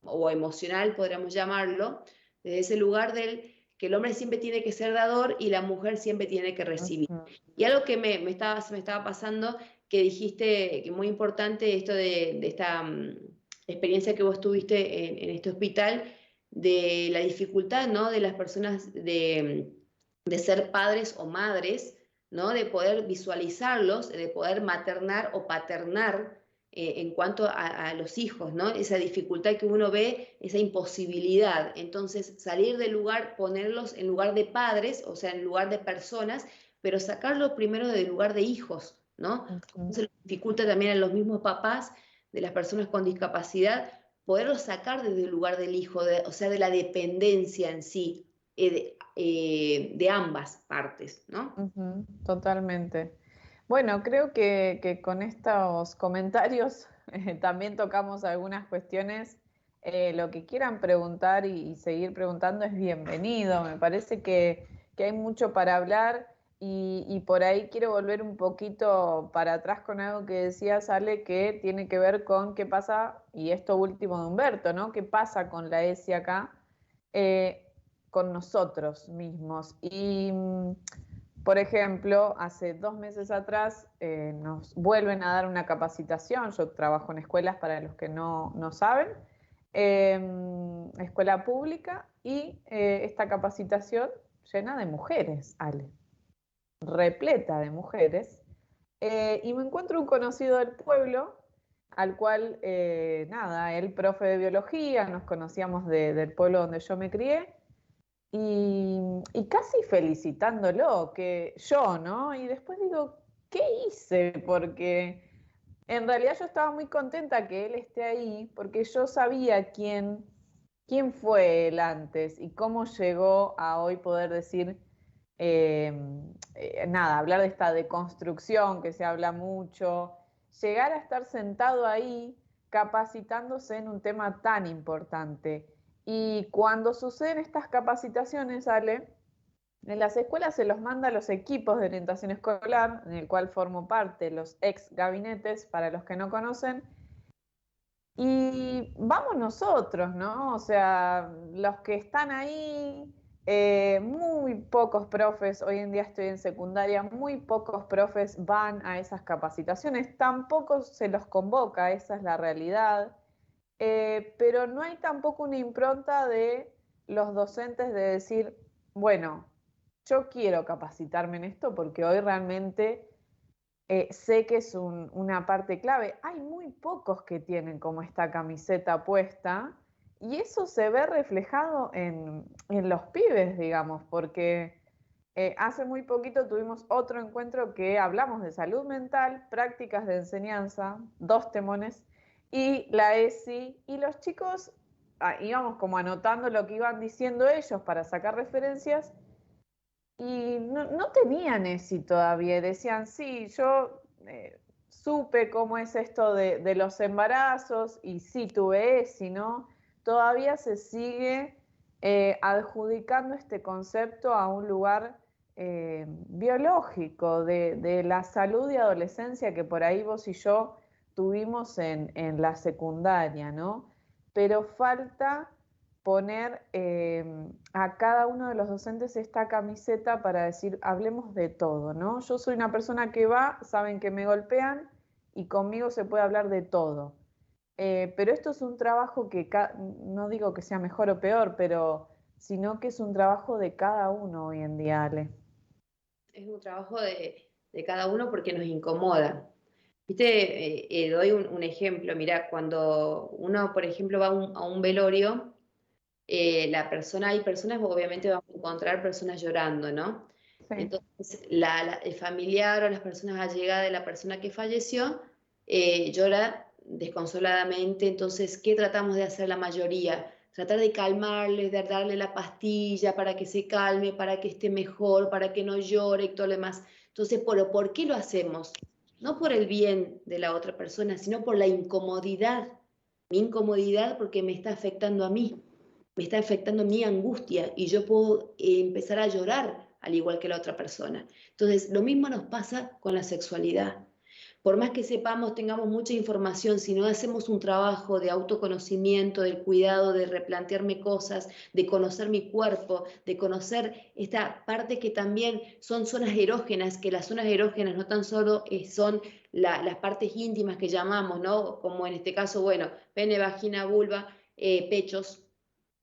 o emocional, podríamos llamarlo, desde ese lugar del que el hombre siempre tiene que ser dador y la mujer siempre tiene que recibir. Ujú. Y algo que se me estaba pasando, que dijiste, que muy importante, esto de esta experiencia que vos tuviste en este hospital, de la dificultad, ¿no? De las personas de ser padres o madres, ¿no? De poder visualizarlos, de poder maternar o paternar en cuanto a los hijos, ¿no? Esa dificultad que uno ve, esa imposibilidad. Entonces, salir del lugar, ponerlos en lugar de padres, o sea, en lugar de personas, pero sacarlo primero del lugar de hijos, ¿no? Como se les dificulta también a los mismos papás de las personas con discapacidad, poderlos sacar desde el lugar del hijo, o sea, de la dependencia en sí, de ambas partes, ¿no? Ujú, totalmente. Bueno, creo que con estos comentarios también tocamos algunas cuestiones. Lo que quieran preguntar y seguir preguntando es bienvenido. Me parece que hay mucho para hablar y por ahí quiero volver un poquito para atrás con algo que decías, Ale, que tiene que ver con qué pasa, y esto último de Humberto, ¿no? ¿Qué pasa con la ESI acá? Eh, con nosotros mismos. Y por ejemplo, hace 2 meses atrás nos vuelven a dar una capacitación. Yo trabajo en escuelas, para los que no saben, escuela pública, y esta capacitación llena de mujeres, Ale, repleta de mujeres. Y me encuentro un conocido del pueblo, al cual, nada, él profe de biología, nos conocíamos del pueblo donde yo me crié, y casi felicitándolo, que yo, ¿no? Y después digo, ¿qué hice? Porque en realidad yo estaba muy contenta que él esté ahí, porque yo sabía quién fue él antes y cómo llegó a hoy poder decir, eh, nada, hablar de esta deconstrucción que se habla mucho, llegar a estar sentado ahí capacitándose en un tema tan importante. Y cuando suceden estas capacitaciones, Ale, en las escuelas se los manda a los equipos de orientación escolar, en el cual formo parte, los ex gabinetes, para los que no conocen, y vamos nosotros, ¿no? O sea, los que están ahí, muy pocos profes, hoy en día estoy en secundaria, muy pocos profes van a esas capacitaciones, tampoco se los convoca, esa es la realidad. Pero no hay tampoco una impronta de los docentes de decir, bueno, yo quiero capacitarme en esto porque hoy realmente sé que es una parte clave. Hay muy pocos que tienen como esta camiseta puesta, y eso se ve reflejado en los pibes, digamos, porque hace muy poquito tuvimos otro encuentro que hablamos de salud mental, prácticas de enseñanza, 2 temones, y la ESI, y los chicos íbamos como anotando lo que iban diciendo ellos para sacar referencias, y no tenían ESI todavía. Decían, sí, yo supe cómo es esto de los embarazos y sí tuve ESI, ¿no? Todavía se sigue adjudicando este concepto a un lugar biológico de la salud y adolescencia que por ahí vos y yo tuvimos en la secundaria, ¿no? Pero falta poner a cada uno de los docentes esta camiseta para decir, hablemos de todo, ¿no? Yo soy una persona que va, saben que me golpean y conmigo se puede hablar de todo. Pero esto es un trabajo que, no digo que sea mejor o peor, pero sino que es un trabajo de cada uno hoy en día, Ale. Es un trabajo de cada uno porque nos incomoda. Viste, doy un ejemplo, mira, cuando uno, por ejemplo, va a un velorio, hay personas, obviamente vamos a encontrar personas llorando, ¿no? Sí. Entonces, el familiar o las personas allegadas de la persona que falleció llora desconsoladamente. Entonces, ¿qué tratamos de hacer la mayoría? Tratar de calmarles, de darle la pastilla para que se calme, para que esté mejor, para que no llore y todo lo demás. Entonces, ¿por qué lo hacemos? No por el bien de la otra persona, sino por la incomodidad. Mi incomodidad porque me está afectando a mí, me está afectando mi angustia y yo puedo empezar a llorar al igual que la otra persona. Entonces, lo mismo nos pasa con la sexualidad. Por más que sepamos, tengamos mucha información, si no hacemos un trabajo de autoconocimiento, del cuidado, de replantearme cosas, de conocer mi cuerpo, de conocer esta parte que también son zonas erógenas, que las zonas erógenas no tan solo son las partes íntimas que llamamos, ¿no? Como en este caso, bueno, pene, vagina, vulva, pechos,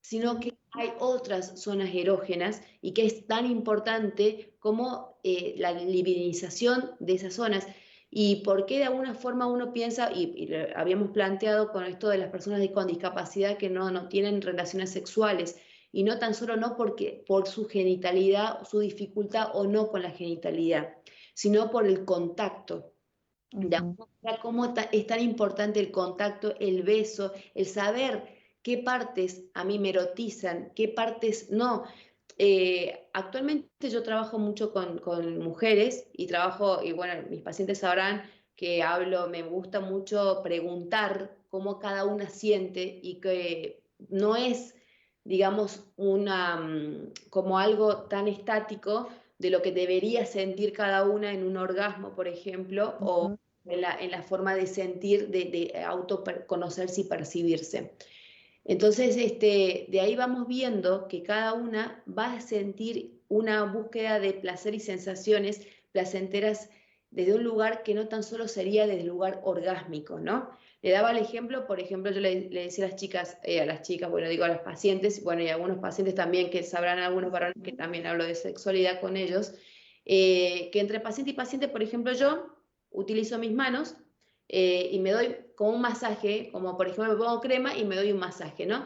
sino que hay otras zonas erógenas y que es tan importante como la libidinización de esas zonas. ¿Y por qué de alguna forma uno piensa, y lo habíamos planteado con esto de las personas con discapacidad que no tienen relaciones sexuales, y no tan solo no porque, por su genitalidad, su dificultad o no con la genitalidad, sino por el contacto? De alguna manera, cómo es tan importante el contacto, el beso, el saber qué partes a mí me erotizan, qué partes no. Actualmente yo trabajo mucho con mujeres y trabajo, y bueno, mis pacientes sabrán que hablo, me gusta mucho preguntar cómo cada una siente y que no es, digamos, como algo tan estático de lo que debería sentir cada una en un orgasmo, por ejemplo, o en la forma de sentir, de autoconocerse y percibirse. Entonces, de ahí vamos viendo que cada una va a sentir una búsqueda de placer y sensaciones placenteras desde un lugar que no tan solo sería desde el lugar orgásmico, ¿no? Le daba el ejemplo, por ejemplo, yo le decía a las chicas, bueno, digo a las pacientes, bueno, y a algunos pacientes también que sabrán, algunos varones que también hablo de sexualidad con ellos, que entre paciente y paciente, por ejemplo, yo utilizo mis manos y me doy como un masaje, como por ejemplo me pongo crema y me doy un masaje, ¿no?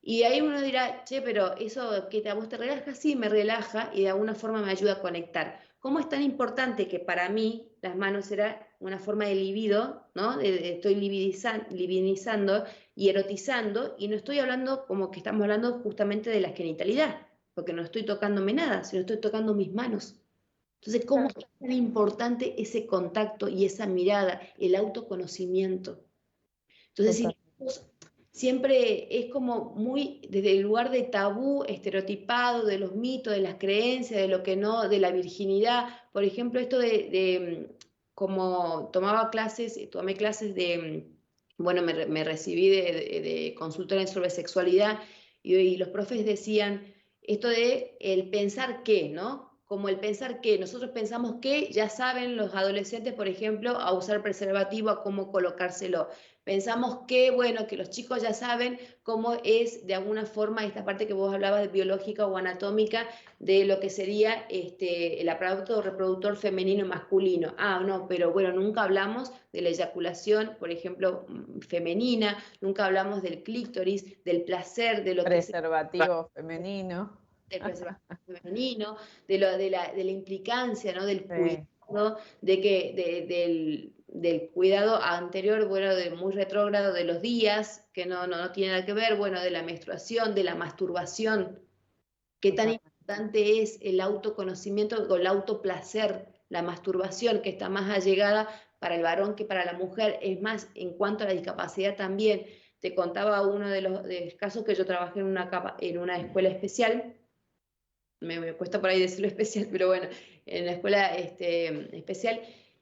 Y ahí uno dirá, che, pero eso que a vos te relaja, sí, me relaja y de alguna forma me ayuda a conectar. ¿Cómo es tan importante que para mí las manos era una forma de libido, ¿no? Estoy libidinizando y erotizando y no estoy hablando como que estamos hablando justamente de la genitalidad, porque no estoy tocándome nada, sino estoy tocando mis manos. Entonces, ¿cómo es tan importante ese contacto y esa mirada, el autoconocimiento? Entonces, si nosotros siempre es como muy desde el lugar de tabú, estereotipado, de los mitos, de las creencias, de lo que no, de la virginidad. Por ejemplo, esto como tomé clases bueno, me recibí de consultora sobre sexualidad y los profes decían esto de el pensar qué, ¿no? Como el pensar que nosotros pensamos que ya saben los adolescentes, por ejemplo, a usar preservativo, a cómo colocárselo. Pensamos que, bueno, que los chicos ya saben cómo es de alguna forma esta parte que vos hablabas de biológica o anatómica de lo que sería el aparato reproductor femenino y masculino. Ah, no, pero bueno, nunca hablamos de la eyaculación, por ejemplo, femenina, nunca hablamos del clítoris, del placer, de lo que Preservativo femenino. del preservativo femenino, de la implicancia, ¿no? Del Sí. cuidado, del cuidado anterior, bueno, muy retrógrado de los días, que no tiene nada que ver, bueno, de la menstruación, de la masturbación, qué tan importante es el autoconocimiento o el autoplacer, la masturbación, que está más allegada para el varón que para la mujer, es más, en cuanto a la discapacidad también. Te contaba uno de los casos que yo trabajé en una escuela especial, me cuesta por ahí decirlo especial, pero bueno, en la escuela especial,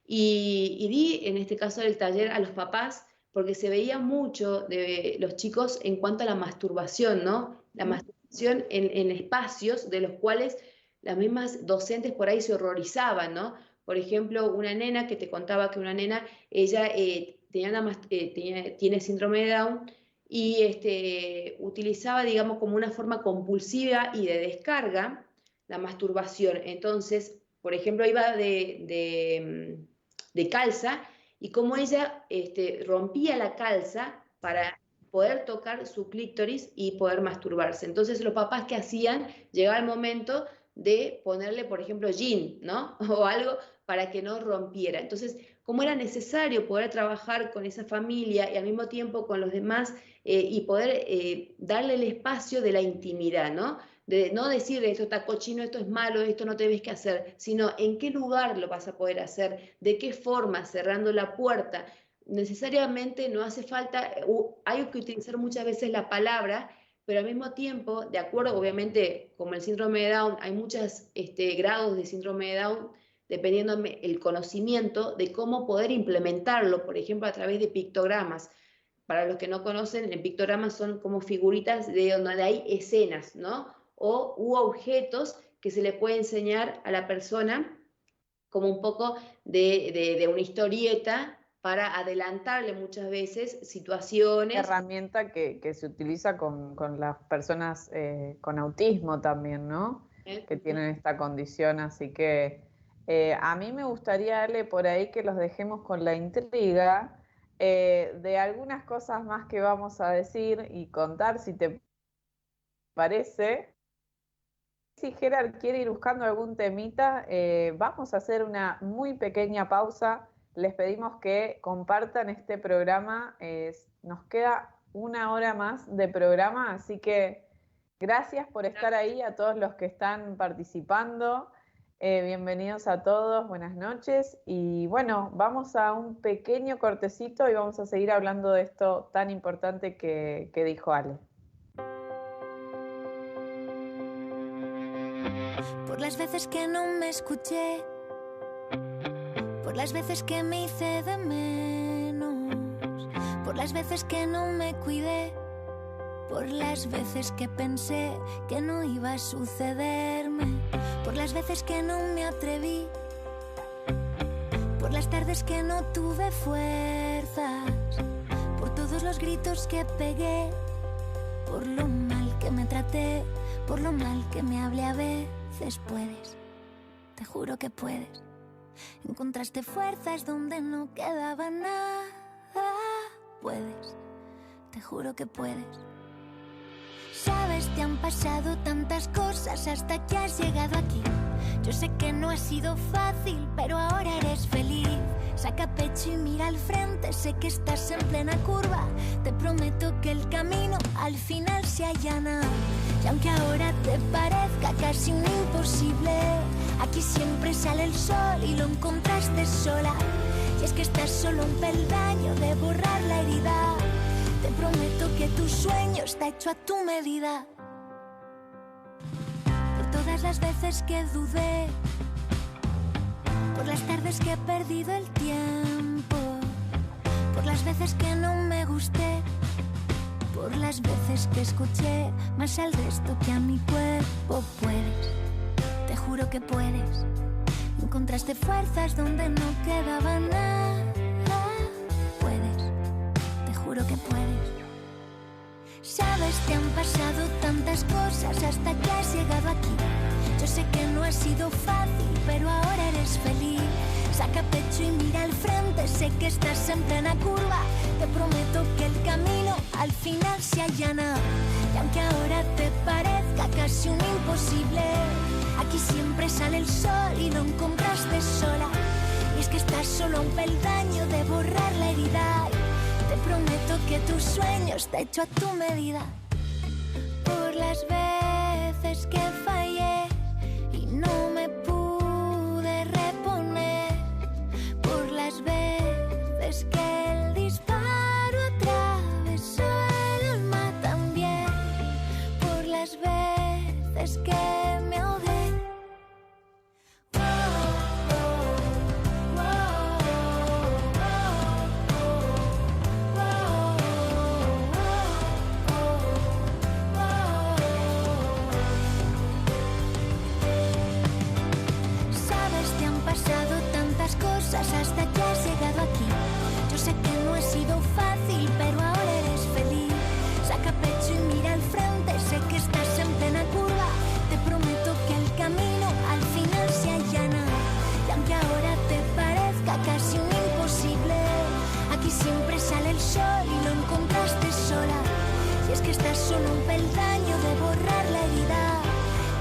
y di en este caso el taller a los papás, porque se veía mucho de los chicos en cuanto a la masturbación, ¿no? La masturbación en espacios de los cuales las mismas docentes por ahí se horrorizaban, ¿no? Por ejemplo, una nena que te contaba que una nena, ella tiene síndrome de Down, y utilizaba, digamos, como una forma compulsiva y de descarga la masturbación. Entonces, por ejemplo, iba de calza y como ella rompía la calza para poder tocar su clítoris y poder masturbarse. Entonces, los papás que hacían, llegaba el momento de ponerle, por ejemplo, jean, ¿no? O algo para que no rompiera. Entonces, como era necesario poder trabajar con esa familia y al mismo tiempo con los demás y poder darle el espacio de la intimidad, ¿no? De no decir esto está cochino, esto es malo, esto no tenés que hacer, sino en qué lugar lo vas a poder hacer, de qué forma, cerrando la puerta. Necesariamente no hace falta, hay que utilizar muchas veces la palabra, pero al mismo tiempo, de acuerdo, obviamente, como el síndrome de Down, hay muchos grados de síndrome de Down, dependiendo el conocimiento de cómo poder implementarlo, por ejemplo, a través de pictogramas. Para los que no conocen, en pictogramas son como figuritas de donde hay escenas, ¿no? U objetos que se le puede enseñar a la persona como un poco de una historieta para adelantarle muchas veces situaciones. Herramienta que se utiliza con las personas con autismo también, ¿no? Que tienen esta condición, así que a mí me gustaría, Ale, por ahí que los dejemos con la intriga de algunas cosas más que vamos a decir y contar, si te parece. Si Gerard quiere ir buscando algún temita, vamos a hacer una muy pequeña pausa. Les pedimos que compartan este programa. Nos queda 1 hora más de programa, así que gracias por estar ahí a todos los que están participando. Bienvenidos a todos, buenas noches. Y bueno, vamos a un pequeño cortecito y vamos a seguir hablando de esto tan importante que dijo Ale. Por las veces que no me escuché, por las veces que me hice de menos, por las veces que no me cuidé, por las veces que pensé que no iba a sucederme, por las veces que no me atreví, por las tardes que no tuve fuerzas, por todos los gritos que pegué, por lo mal que me traté, por lo mal que me hablé a veces. Puedes, te juro que puedes. Encontraste fuerzas donde no quedaba nada. Puedes, te juro que puedes. Sabes, te han pasado tantas cosas hasta que has llegado aquí. Yo sé que no ha sido fácil, pero ahora eres feliz. Saca pecho y mira al frente, sé que estás en plena curva. Te prometo que el camino al final se allana. Y aunque ahora te parezca casi un imposible, aquí siempre sale el sol y lo encontraste sola. Y es que estás solo un peldaño de borrar la herida. Te prometo que tu sueño está hecho a tu medida. Por todas las veces que dudé, por las tardes que he perdido el tiempo, por las veces que no me gusté, por las veces que escuché más al resto que a mi cuerpo. Puedes, te juro que puedes. Encontraste fuerzas donde no quedaba nada. Puedes, te juro que puedes. Sabes, te han pasado tantas cosas hasta que has llegado aquí. Yo sé que no ha sido fácil, pero ahora eres feliz. Saca pecho y mira al frente, sé que estás en plena curva. Te prometo que el camino al final se allana. Y aunque ahora te parezca casi un imposible, aquí siempre sale el sol y lo encontraste sola. Y es que estás solo a un peldaño de borrar la herida. Te prometo que tu sueño está hecho a tu medida. Por las veces que fallé y no me pude reponer, por las veces que el disparo atravesó el alma también, por las veces que me ahogué. Hasta que has llegado aquí. Yo sé que no ha sido fácil, pero ahora eres feliz. Saca pecho y mira al frente, sé que estás en plena curva. Te prometo que el camino al final se allana. Y aunque ahora te parezca casi un imposible, aquí siempre sale el sol y lo encontraste sola. Y es que estás solo un peldaño de borrar la herida.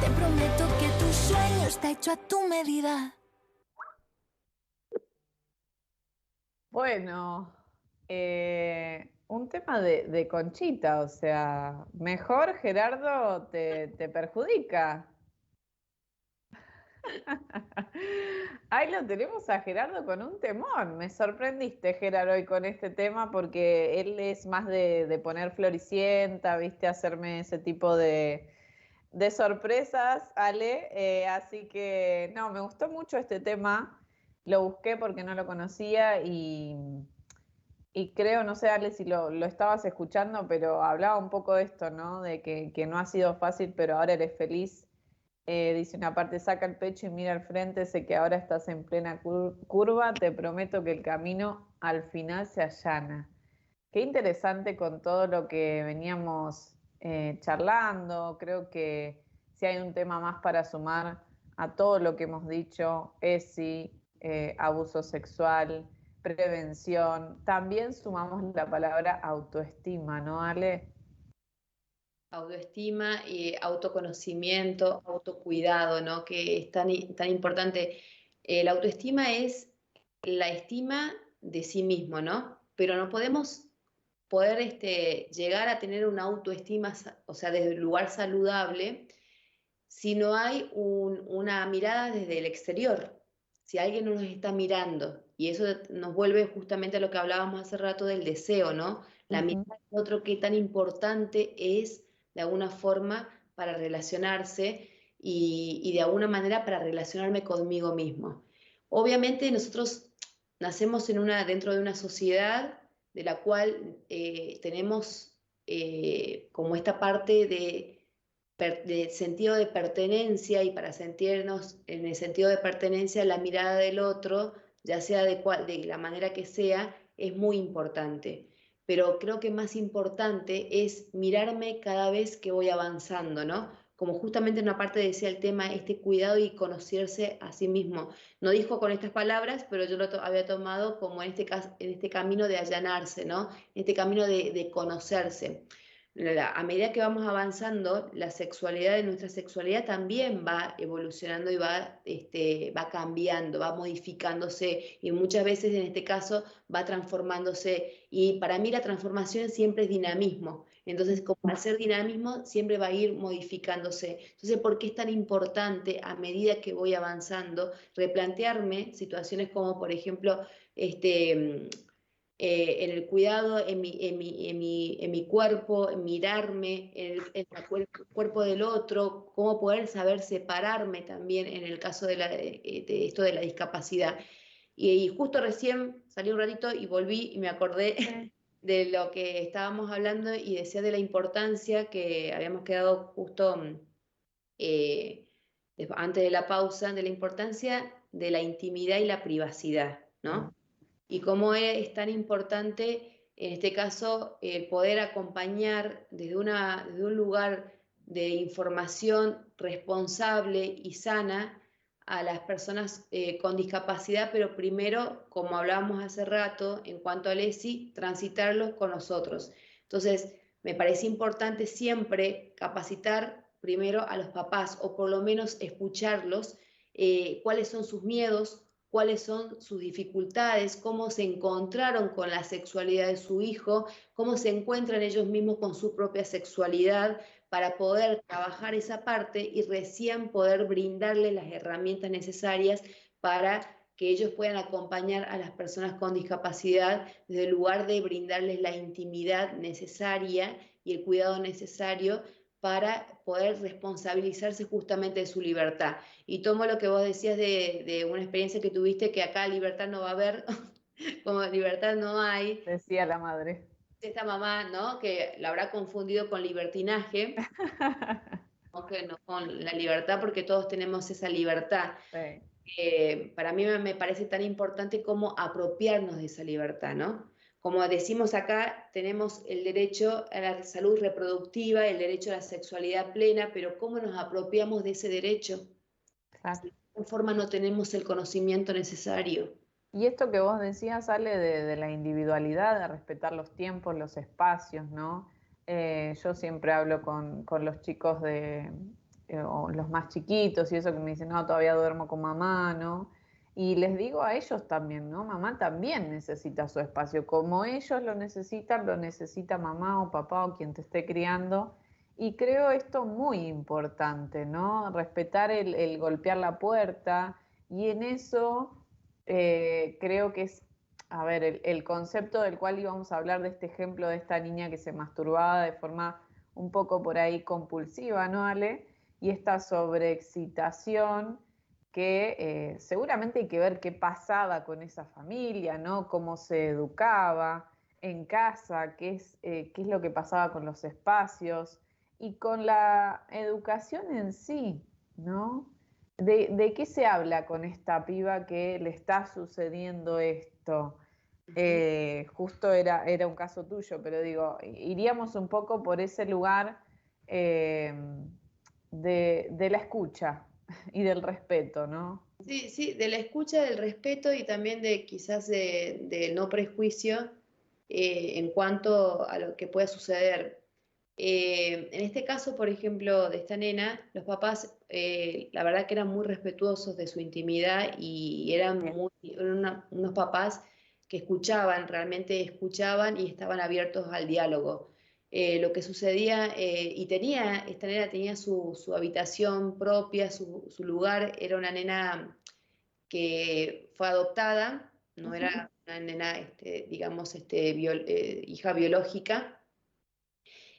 Te prometo que tu sueño está hecho a tu medida. Bueno, un tema de Conchita, o sea, mejor Gerardo te perjudica. Ahí lo tenemos a Gerardo con un temón. Me sorprendiste, Gerardo, hoy con este tema porque él es más de poner floricienta, viste, hacerme ese tipo de sorpresas, Ale, así que no, me gustó mucho este tema, lo busqué porque no lo conocía y creo, no sé, Ale, si lo estabas escuchando, pero hablaba un poco de esto, ¿no? De que no ha sido fácil, pero ahora eres feliz. Dice una parte, saca el pecho y mira al frente, sé que ahora estás en plena curva, te prometo que el camino al final se allana. Qué interesante con todo lo que veníamos charlando. Creo que si hay un tema más para sumar a todo lo que hemos dicho, ESI, abuso sexual, prevención, también sumamos la palabra autoestima, ¿no, Ale? Autoestima, autoconocimiento, autocuidado, ¿no? Que es tan importante. La autoestima es la estima de sí mismo, ¿no? Pero no podemos llegar a tener una autoestima, o sea, desde un lugar saludable, si no hay una mirada desde el exterior, si alguien no nos está mirando, y eso nos vuelve justamente a lo que hablábamos hace rato del deseo, ¿no? La Ujú. mirada del otro, qué tan importante es de alguna forma para relacionarse y de alguna manera para relacionarme conmigo mismo. Obviamente nosotros nacemos dentro de una sociedad de la cual tenemos como esta parte de sentido de pertenencia, y para sentirnos en el sentido de pertenencia la mirada del otro, ya sea de la manera que sea, es muy importante. Pero creo que más importante es mirarme cada vez que voy avanzando, ¿no? Como justamente en una parte decía el tema, este cuidado y conocerse a sí mismo. No dijo con estas palabras, pero yo había tomado como en este caso, en este camino de allanarse, ¿no? En este camino de conocerse. A medida que vamos avanzando, la sexualidad de nuestra sexualidad también va evolucionando y va cambiando, va modificándose, y muchas veces en este caso va transformándose. Y para mí la transformación siempre es dinamismo. Entonces, como al ser dinamismo, siempre va a ir modificándose. Entonces, ¿por qué es tan importante a medida que voy avanzando replantearme situaciones como, por ejemplo, en el cuidado, en mi cuerpo, en mirarme, en el cuerpo del otro, cómo poder saber separarme también en el caso de esto de la discapacidad? Y justo recién salí un ratito y volví y me acordé de lo que estábamos hablando, y decía de la importancia que habíamos quedado justo eh, antes de la pausa, de la importancia de la intimidad y la privacidad, ¿no? Y cómo es tan importante, en este caso, el poder acompañar desde un lugar de información responsable y sana a las personas con discapacidad, pero primero, como hablábamos hace rato, en cuanto al ESI, transitarlos con nosotros. Entonces, me parece importante siempre capacitar primero a los papás, o por lo menos escucharlos, cuáles son sus miedos, cuáles son sus dificultades, cómo se encontraron con la sexualidad de su hijo, cómo se encuentran ellos mismos con su propia sexualidad, para poder trabajar esa parte y recién poder brindarles las herramientas necesarias para que ellos puedan acompañar a las personas con discapacidad desde el lugar de brindarles la intimidad necesaria y el cuidado necesario para poder responsabilizarse justamente de su libertad. Y tomo lo que vos decías de una experiencia que tuviste, que acá libertad no va a haber, como libertad no hay. Decía la madre. Esta mamá, ¿no? Que la habrá confundido con libertinaje, ¿no? Que no con la libertad, porque todos tenemos esa libertad. Sí. Para mí me parece tan importante como apropiarnos de esa libertad, ¿no? Como decimos acá, tenemos el derecho a la salud reproductiva, el derecho a la sexualidad plena, pero ¿cómo nos apropiamos de ese derecho? Claro. De alguna forma no tenemos el conocimiento necesario. Y esto que vos decías sale de la individualidad, de respetar los tiempos, los espacios, ¿no? Yo siempre hablo con los chicos o los más chiquitos y eso que me dicen, no, todavía duermo con mamá, ¿no? Y les digo a ellos también, ¿no? Mamá también necesita su espacio, como ellos lo necesita mamá o papá o quien te esté criando. Y creo esto muy importante, ¿no? Respetar el golpear la puerta y en eso creo que es, a ver, el concepto del cual íbamos a hablar de este ejemplo de esta niña que se masturbaba de forma un poco por ahí compulsiva, ¿no, Ale? y esta sobreexcitación que seguramente hay que ver qué pasaba con esa familia, ¿no? Cómo se educaba en casa, qué es lo que pasaba con los espacios y con la educación en sí, ¿no? ¿De qué se habla con esta piba que le está sucediendo esto? Justo era un caso tuyo, pero digo, iríamos un poco por ese lugar eh, de la escucha y del respeto, ¿no? Sí, sí, de la escucha, del respeto y también de quizás de no prejuicio en cuanto a lo que pueda suceder. En este caso, por ejemplo, de esta nena, los papás, la verdad que eran muy respetuosos de su intimidad y eran unos papás que escuchaban, realmente escuchaban y estaban abiertos al diálogo. Lo que sucedía, esta nena tenía su habitación propia, su lugar, era una nena que fue adoptada, no era una nena, digamos, hija biológica,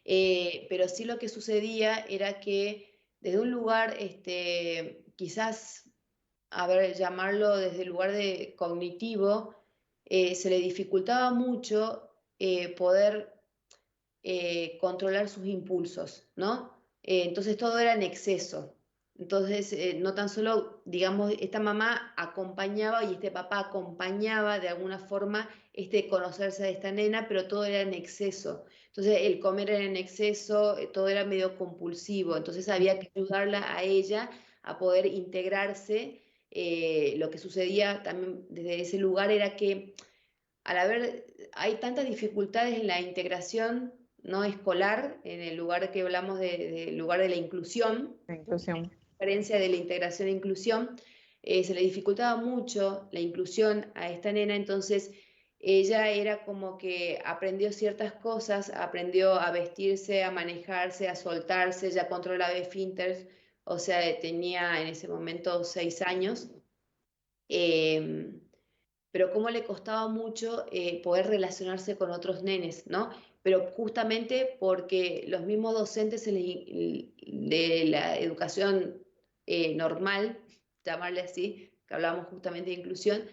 pero sí lo que sucedía era que desde un lugar, quizás, a ver, llamarlo desde el lugar de cognitivo, se le dificultaba mucho poder controlar sus impulsos, ¿no? Entonces todo era en exceso. Entonces, no tan solo, digamos, esta mamá acompañaba y este papá acompañaba de alguna forma conocerse de esta nena, pero todo era en exceso. Entonces, el comer era en exceso, todo era medio compulsivo. Entonces, había que ayudarla a ella a poder integrarse. Lo que sucedía también desde ese lugar era que al haber, hay tantas dificultades en la integración no escolar, en el lugar que hablamos del lugar de la inclusión, La inclusión. diferencia de la integración e inclusión, se le dificultaba mucho la inclusión a esta nena, entonces ella era como que aprendió ciertas cosas, aprendió a vestirse, a manejarse, a soltarse, ya controlaba esfínteres, o sea, tenía en ese momento 6 años. Eh, pero cómo le costaba mucho poder relacionarse con otros nenes, ¿no? Pero justamente porque los mismos docentes de la educación normal, llamarle así, que hablábamos justamente de inclusión,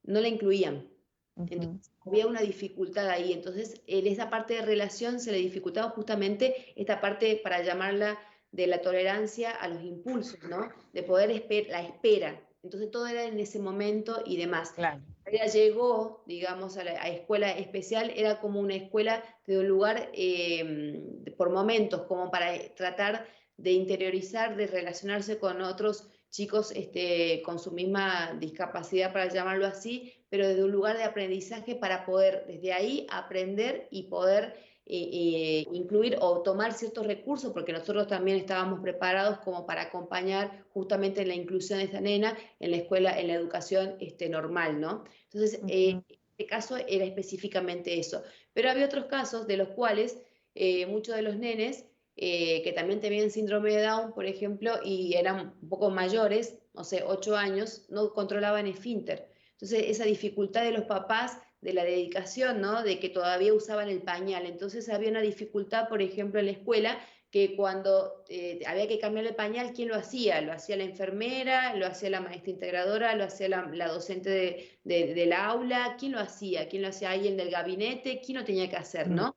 no la incluían. Entonces había una dificultad ahí. Entonces, en esa parte de relación se le dificultaba justamente esta parte, para llamarla, de la tolerancia a los impulsos, ¿no? De poder la espera. Entonces, todo era en ese momento y demás. Claro. Ella llegó, digamos, a escuela especial, era como una escuela de un lugar por momentos, como para tratar de interiorizar, de relacionarse con otros chicos con su misma discapacidad, para llamarlo así, pero desde un lugar de aprendizaje para poder desde ahí aprender y poder incluir o tomar ciertos recursos, porque nosotros también estábamos preparados como para acompañar justamente en la inclusión de esta nena en la escuela, en la educación normal, ¿no? Entonces, este caso era específicamente eso. Pero había otros casos de los cuales muchos de los nenes que también tenían síndrome de Down, por ejemplo, y eran un poco mayores, no sé, 8 años, no controlaban esfínter. Entonces, esa dificultad de los papás, de la dedicación, ¿no? De que todavía usaban el pañal. Entonces, había una dificultad, por ejemplo, en la escuela, que cuando había que cambiar el pañal, ¿quién lo hacía? Lo hacía la enfermera, lo hacía la maestra integradora, lo hacía la docente del aula, ¿quién lo hacía? ¿Quién lo hacía? ¿Alguien del gabinete? ¿Quién lo tenía que hacer, no?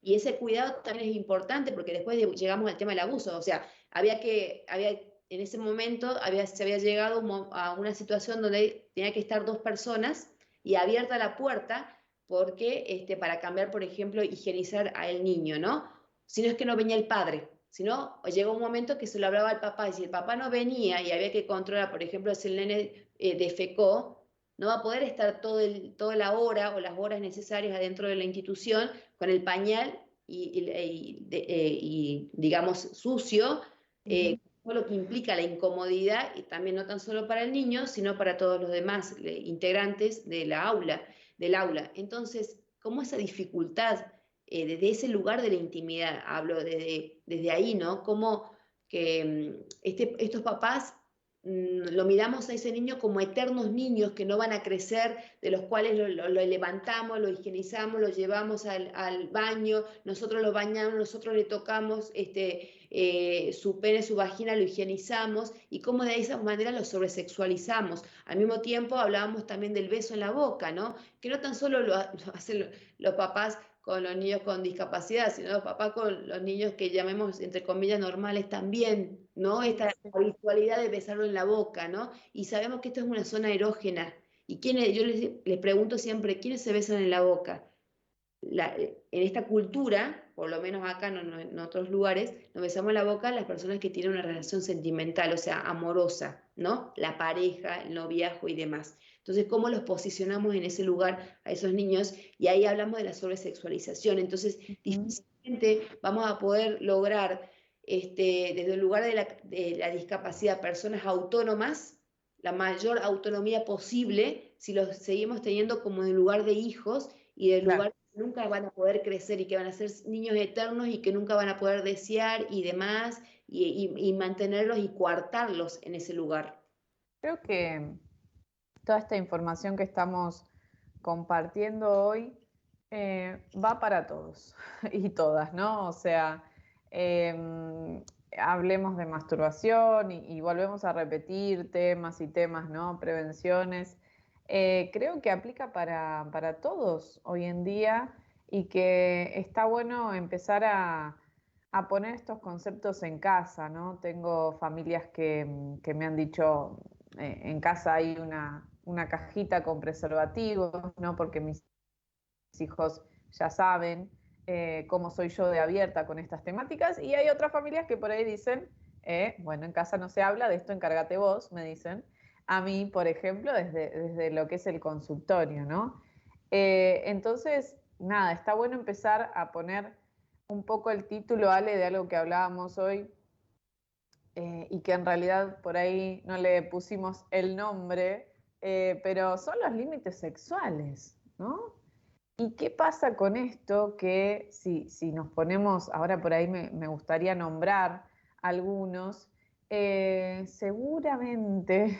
Y ese cuidado también es importante, porque después llegamos al tema del abuso. O sea, en ese momento se había llegado a una situación donde tenía que estar 2 personas y abierta la puerta, porque para cambiar, por ejemplo, higienizar al niño, ¿no? Si no, es que no venía el padre. Si no, llegó un momento que se lo hablaba al papá, y si el papá no venía y había que controlar, por ejemplo, si el nene defecó, no va a poder estar toda la hora o las horas necesarias adentro de la institución con el pañal digamos, sucio, todo lo que implica la incomodidad, y también no tan solo para el niño, sino para todos los demás integrantes de del aula. Entonces, ¿cómo esa dificultad desde ese lugar de la intimidad, hablo desde ahí, ¿no? Cómo que estos papás lo miramos a ese niño como eternos niños que no van a crecer, de los cuales lo levantamos, lo higienizamos, lo llevamos al baño, nosotros lo bañamos, nosotros le tocamos su pene, su vagina, lo higienizamos y cómo de esa manera lo sobresexualizamos. Al mismo tiempo hablábamos también del beso en la boca, ¿no? Que no tan solo lo hacen los papás con los niños con discapacidad, sino los papás con los niños que llamemos, entre comillas, normales también, ¿no? Esta habitualidad de besarlo en la boca, ¿no? Y sabemos que esto es una zona erógena. ¿Y quiénes? Yo les pregunto siempre, ¿quiénes se besan en la boca? En esta cultura, por lo menos acá, no en otros lugares, nos besamos en la boca las personas que tienen una relación sentimental, o sea, amorosa, ¿no? La pareja, el noviazgo y demás. Entonces, ¿cómo los posicionamos en ese lugar a esos niños? Y ahí hablamos de la sobresexualización. Entonces, difícilmente vamos a poder lograr, desde el lugar de la discapacidad, personas autónomas, la mayor autonomía posible, si los seguimos teniendo como en lugar de hijos y del lugar que nunca van a poder crecer y que van a ser niños eternos y que nunca van a poder desear y demás, y mantenerlos y coartarlos en ese lugar. Creo que toda esta información que estamos compartiendo hoy va para todos y todas, ¿no? O sea, hablemos de masturbación y volvemos a repetir temas y temas, ¿no? Prevenciones. Creo que aplica para todos hoy en día y que está bueno empezar a poner estos conceptos en casa, ¿no? Tengo familias que me han dicho, en casa hay una cajita con preservativos, ¿no? Porque mis hijos ya saben cómo soy yo de abierta con estas temáticas, y hay otras familias que por ahí dicen, bueno, en casa no se habla de esto, encárgate vos, me dicen. A mí, por ejemplo, desde lo que es el consultorio, ¿no? Entonces, nada, está bueno empezar a poner un poco el título, Ale, de algo que hablábamos hoy, y que en realidad por ahí no le pusimos el nombre, pero son los límites sexuales, ¿no? ¿Y qué pasa con esto? Que si nos ponemos, ahora por ahí me gustaría nombrar algunos, seguramente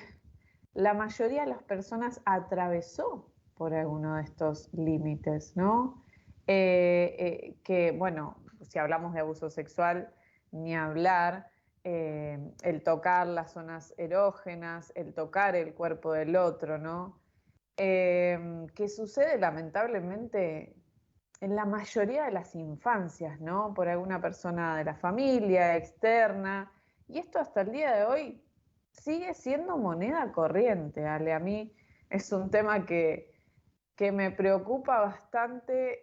la mayoría de las personas atravesó por alguno de estos límites, ¿no? Que, bueno, si hablamos de abuso sexual, ni hablar, el tocar las zonas erógenas, el tocar el cuerpo del otro, ¿no? Que sucede lamentablemente en la mayoría de las infancias, ¿no? Por alguna persona de la familia, externa, y esto hasta el día de hoy sigue siendo moneda corriente, Ale. A mí es un tema que me preocupa bastante,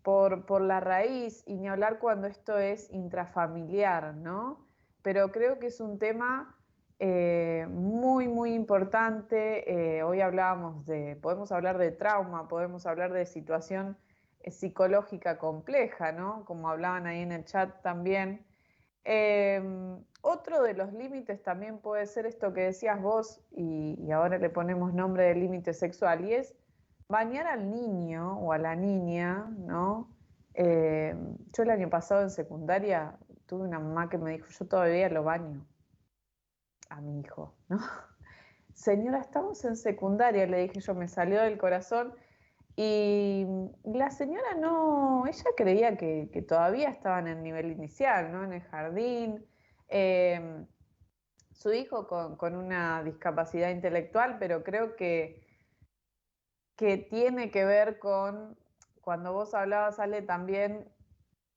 por la raíz, y ni hablar cuando esto es intrafamiliar, ¿no? Pero creo que es un tema muy, muy importante. Hoy podemos hablar de trauma, podemos hablar de situación psicológica compleja, ¿no? Como hablaban ahí en el chat también. Otro de los límites también puede ser esto que decías vos, y ahora le ponemos nombre de límite sexual, y es bañar al niño o a la niña, ¿no? Yo el año pasado en secundaria tuve una mamá que me dijo, yo todavía lo baño a mi hijo, ¿no? Señora, estamos en secundaria, le dije yo, me salió del corazón. Y la señora no, ella creía que todavía estaba en el nivel inicial, ¿no? En el jardín. Su hijo con una discapacidad intelectual, pero creo que tiene que ver con, cuando vos hablabas, Ale, también,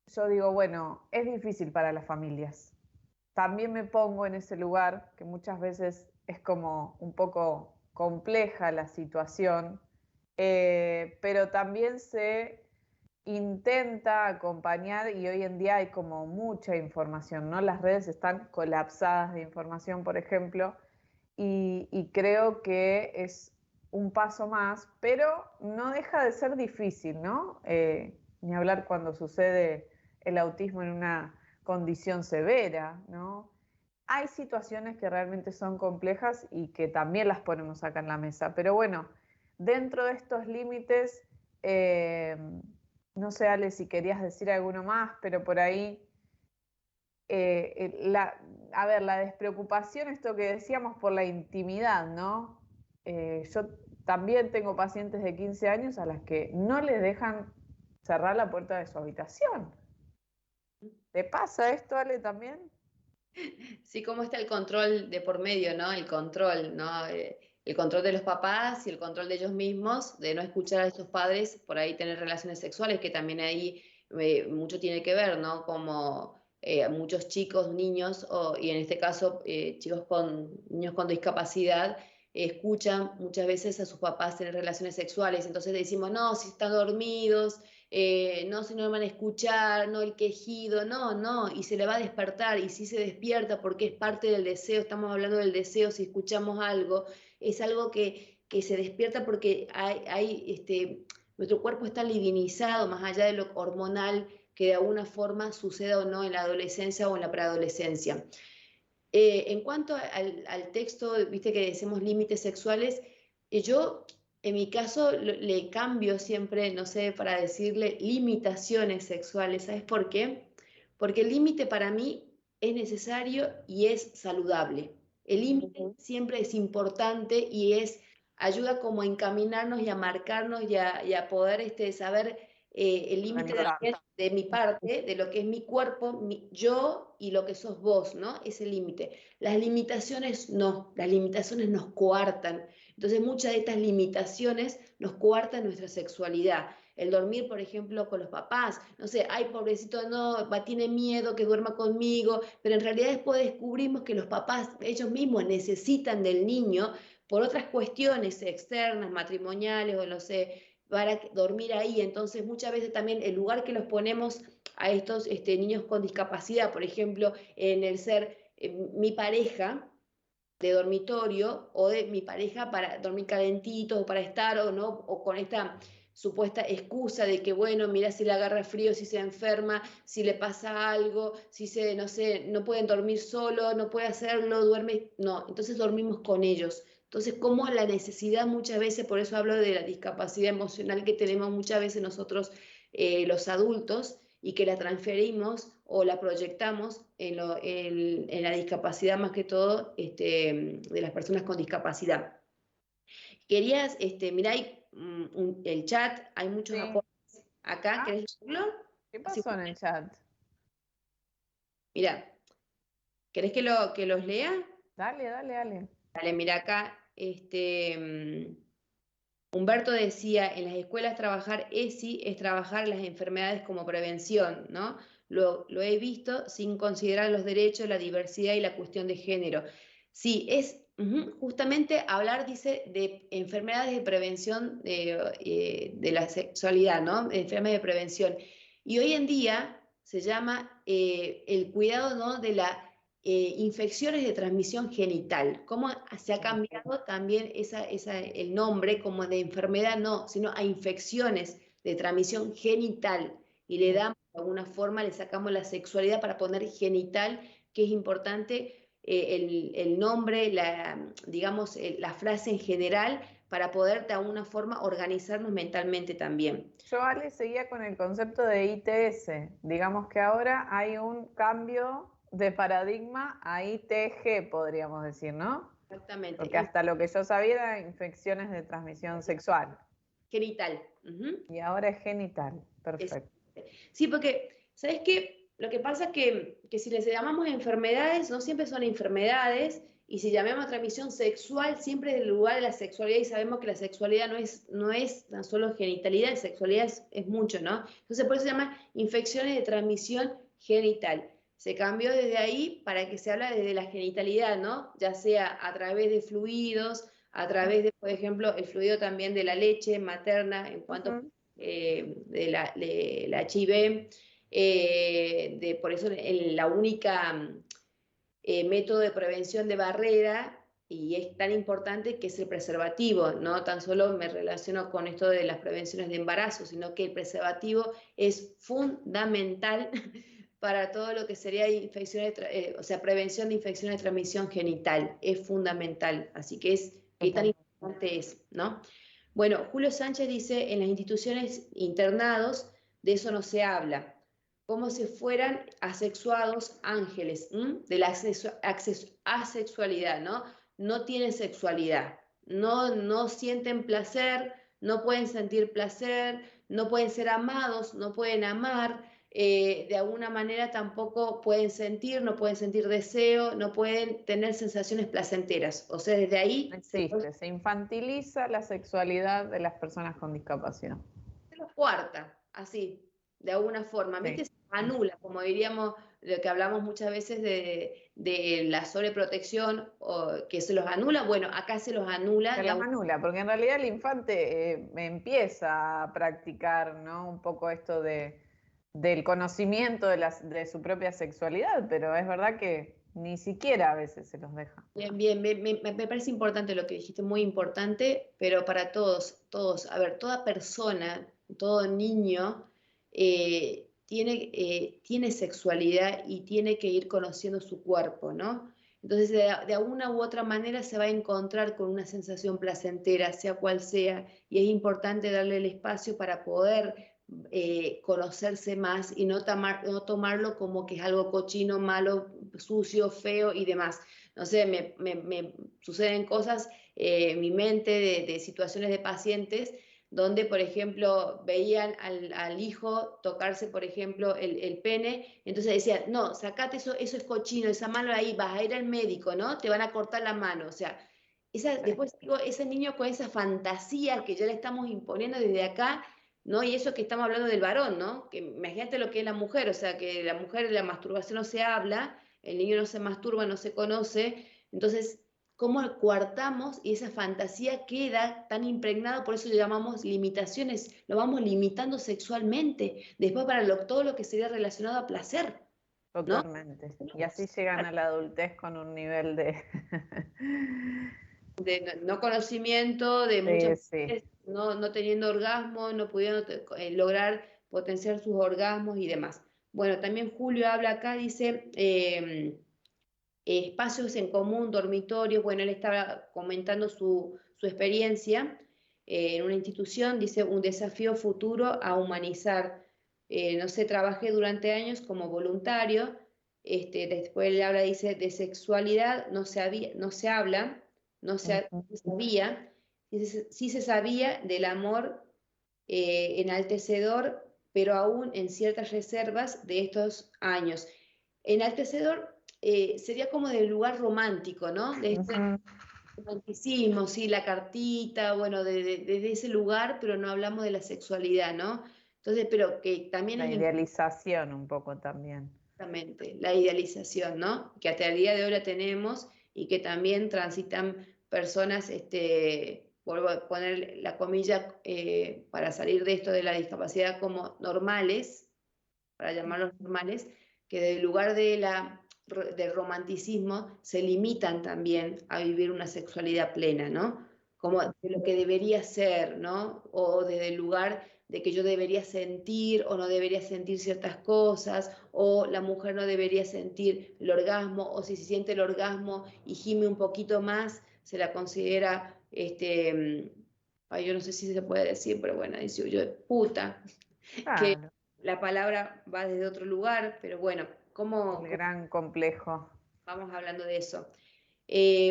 yo digo, bueno, es difícil para las familias. También me pongo en ese lugar, que muchas veces es como un poco compleja la situación, pero también se intenta acompañar, y hoy en día hay como mucha información, ¿no? Las redes están colapsadas de información, por ejemplo, y creo que es un paso más, pero no deja de ser difícil, ¿no? Ni hablar cuando sucede el autismo en una condición severa, ¿no? Hay situaciones que realmente son complejas y que también las ponemos acá en la mesa, pero bueno, dentro de estos límites, no sé, Ale, si querías decir alguno más, pero por ahí a ver, la despreocupación, esto que decíamos por la intimidad, ¿no? Yo también tengo pacientes de 15 años a las que no les dejan cerrar la puerta de su habitación. ¿Te pasa esto, Ale, también? Sí, cómo está el control de por medio, ¿no? El control, ¿no? El control de los papás y el control de ellos mismos, de no escuchar a sus padres, por ahí tener relaciones sexuales, que también ahí mucho tiene que ver, ¿no? Como muchos chicos, niños, y en este caso niños con discapacidad, escuchan muchas veces a sus papás tener relaciones sexuales, entonces decimos, no, si están dormidos, no, si no me van a escuchar, no el quejido, no, y se le va a despertar, y si se despierta porque es parte del deseo, estamos hablando del deseo, si escuchamos algo, es algo que se despierta porque nuestro cuerpo está divinizado, más allá de lo hormonal, que de alguna forma suceda o no en la adolescencia o en la preadolescencia. En cuanto al texto, viste que decimos límites sexuales, yo en mi caso le cambio siempre, no sé, para decirle limitaciones sexuales. ¿Sabes por qué? Porque el límite para mí es necesario y es saludable. El límite siempre es importante y ayuda como a encaminarnos y a marcarnos y a poder saber el límite de mi parte, de lo que es mi cuerpo, yo y lo que sos vos, ¿no? Ese límite. Las limitaciones no, las limitaciones nos coartan. Entonces muchas de estas limitaciones nos coartan nuestra sexualidad. El dormir, por ejemplo, con los papás, no sé, ay, pobrecito, no, tiene miedo que duerma conmigo, pero en realidad después descubrimos que los papás, ellos mismos necesitan del niño por otras cuestiones externas, matrimoniales o no sé, para dormir ahí. Entonces muchas veces también el lugar que los ponemos a estos niños con discapacidad, por ejemplo, en el ser mi pareja de dormitorio o de mi pareja para dormir calentito o para estar o no, o con esta supuesta excusa de que, bueno, mira si le agarra frío, si se enferma, si le pasa algo, si no sé, no pueden dormir solo, no puede hacerlo, duerme, no, entonces dormimos con ellos. Entonces, como la necesidad muchas veces, por eso hablo de la discapacidad emocional que tenemos muchas veces nosotros los adultos y que la transferimos o la proyectamos en la discapacidad más que todo de las personas con discapacidad. Querías, mirá, el chat, hay muchos aportes acá, ¿querés leerlo? ¿Qué pasó en el chat? Mirá, ¿querés que los lea? Dale. Dale, mira acá, Humberto decía, en las escuelas trabajar ESI es trabajar las enfermedades como prevención, ¿no? Lo he visto sin considerar los derechos, la diversidad y la cuestión de género. Sí, es justamente hablar, dice, de enfermedades de prevención de la sexualidad, ¿no? Enfermedades de prevención. Y hoy en día se llama el cuidado, ¿no? de la infecciones de transmisión genital. ¿Cómo se ha cambiado también el nombre como de enfermedad? No, sino a infecciones de transmisión genital. Y le damos, de alguna forma, le sacamos la sexualidad para poner genital, que es importante el nombre, digamos, la frase en general, para poder de alguna forma organizarnos mentalmente también. Yo, Ale, seguía con el concepto de ITS. Digamos que ahora hay un cambio de paradigma a ITG, podríamos decir, ¿no? Exactamente. Porque hasta lo que yo sabía era infecciones de transmisión sexual. Genital. Y ahora es genital. Perfecto. Sí, porque, ¿sabes qué? Lo que pasa es que si les llamamos enfermedades, no siempre son enfermedades, y si llamamos transmisión sexual, siempre es el lugar de la sexualidad, y sabemos que la sexualidad no es tan solo genitalidad, la sexualidad es mucho, ¿no? Entonces por eso se llama infecciones de transmisión genital. Se cambió desde ahí para que se habla desde la genitalidad, ¿no? Ya sea a través de fluidos, a través de, por ejemplo, el fluido también de la leche materna, en cuanto de la HIV, por eso la única método de prevención de barrera, y es tan importante, que es el preservativo. No tan solo me relaciono con esto de las prevenciones de embarazo, sino que el preservativo es fundamental para todo lo que sería infecciones, prevención de infecciones de transmisión genital. Es fundamental, así que qué tan importante es, ¿no? Bueno, Julio Sánchez dice, en las instituciones internados de eso no se habla. como si fueran asexuados ángeles, de la asexualidad, ¿no? No tienen sexualidad, no sienten placer, no pueden sentir placer, no pueden ser amados, no pueden amar, de alguna manera tampoco pueden sentir, no pueden sentir deseo, no pueden tener sensaciones placenteras. O sea, desde ahí No existe, se infantiliza la sexualidad de las personas con discapacidad. se los cuarta, así, de alguna forma. ¿Viste? Sí. Se anula, como diríamos, lo que hablamos muchas veces de la sobreprotección, o que se los anula. Bueno, acá se los anula. Se los anula, porque en realidad el infante empieza a practicar, ¿no? Un poco esto del conocimiento de su propia sexualidad, pero es verdad que ni siquiera a veces se los deja. Bien, me parece importante lo que dijiste, muy importante, pero para todos, a ver, toda persona, todo niño tiene sexualidad y tiene que ir conociendo su cuerpo, ¿no? Entonces, de una u otra manera se va a encontrar con una sensación placentera, sea cual sea, y es importante darle el espacio para poder conocerse más y no tomarlo como que es algo cochino, malo, sucio, feo y demás. No sé, me suceden cosas en mi mente de situaciones de pacientes donde, por ejemplo, veían al hijo tocarse, por ejemplo, el pene, entonces decían, no, sacate eso es cochino, esa mano ahí, vas a ir al médico, ¿no? Te van a cortar la mano, o sea, después digo, ese niño con esa fantasía que ya le estamos imponiendo desde acá, ¿no? Y eso que estamos hablando del varón, ¿no? Que imagínate lo que es la mujer, o sea, que la mujer, la masturbación no se habla, el niño no se masturba, no se conoce, entonces, ¿cómo coartamos y esa fantasía queda tan impregnada? Por eso le llamamos limitaciones, lo vamos limitando sexualmente, después para todo lo que sería relacionado a placer, ¿no? Totalmente. Y así llegan a la adultez con un nivel de... de no conocimiento, de muchas Sí. veces no teniendo orgasmo, no pudiendo lograr potenciar sus orgasmos y demás. Bueno, también Julio habla acá, dice espacios en común, dormitorios. Bueno, él estaba comentando su experiencia en una institución, dice un desafío futuro a humanizar. No sé, trabajé durante años como voluntario. Después él habla, dice, de sexualidad no se habla, no se sabía, sí se sabía del amor enaltecedor, pero aún en ciertas reservas de estos años. Enaltecedor sería como del lugar romántico, ¿no? De este romanticismo, sí, la cartita, bueno, desde ese lugar, pero no hablamos de la sexualidad, ¿no? Entonces, pero que también La es idealización un poco también. Exactamente, la idealización, ¿no? Que hasta el día de hoy la tenemos y que también transitan personas, vuelvo a poner la comilla para salir de esto de la discapacidad como normales, para llamarlos normales, que del lugar del romanticismo se limitan también a vivir una sexualidad plena, ¿no? Como de lo que debería ser, ¿no? O desde el lugar de que yo debería sentir o no debería sentir ciertas cosas, o la mujer no debería sentir el orgasmo, o si se siente el orgasmo y gime un poquito más, se la considera, yo no sé si se puede decir, pero bueno, dice yo, puta, que Claro, la palabra va desde otro lugar, pero bueno, ¿cómo el gran complejo. vamos hablando de eso?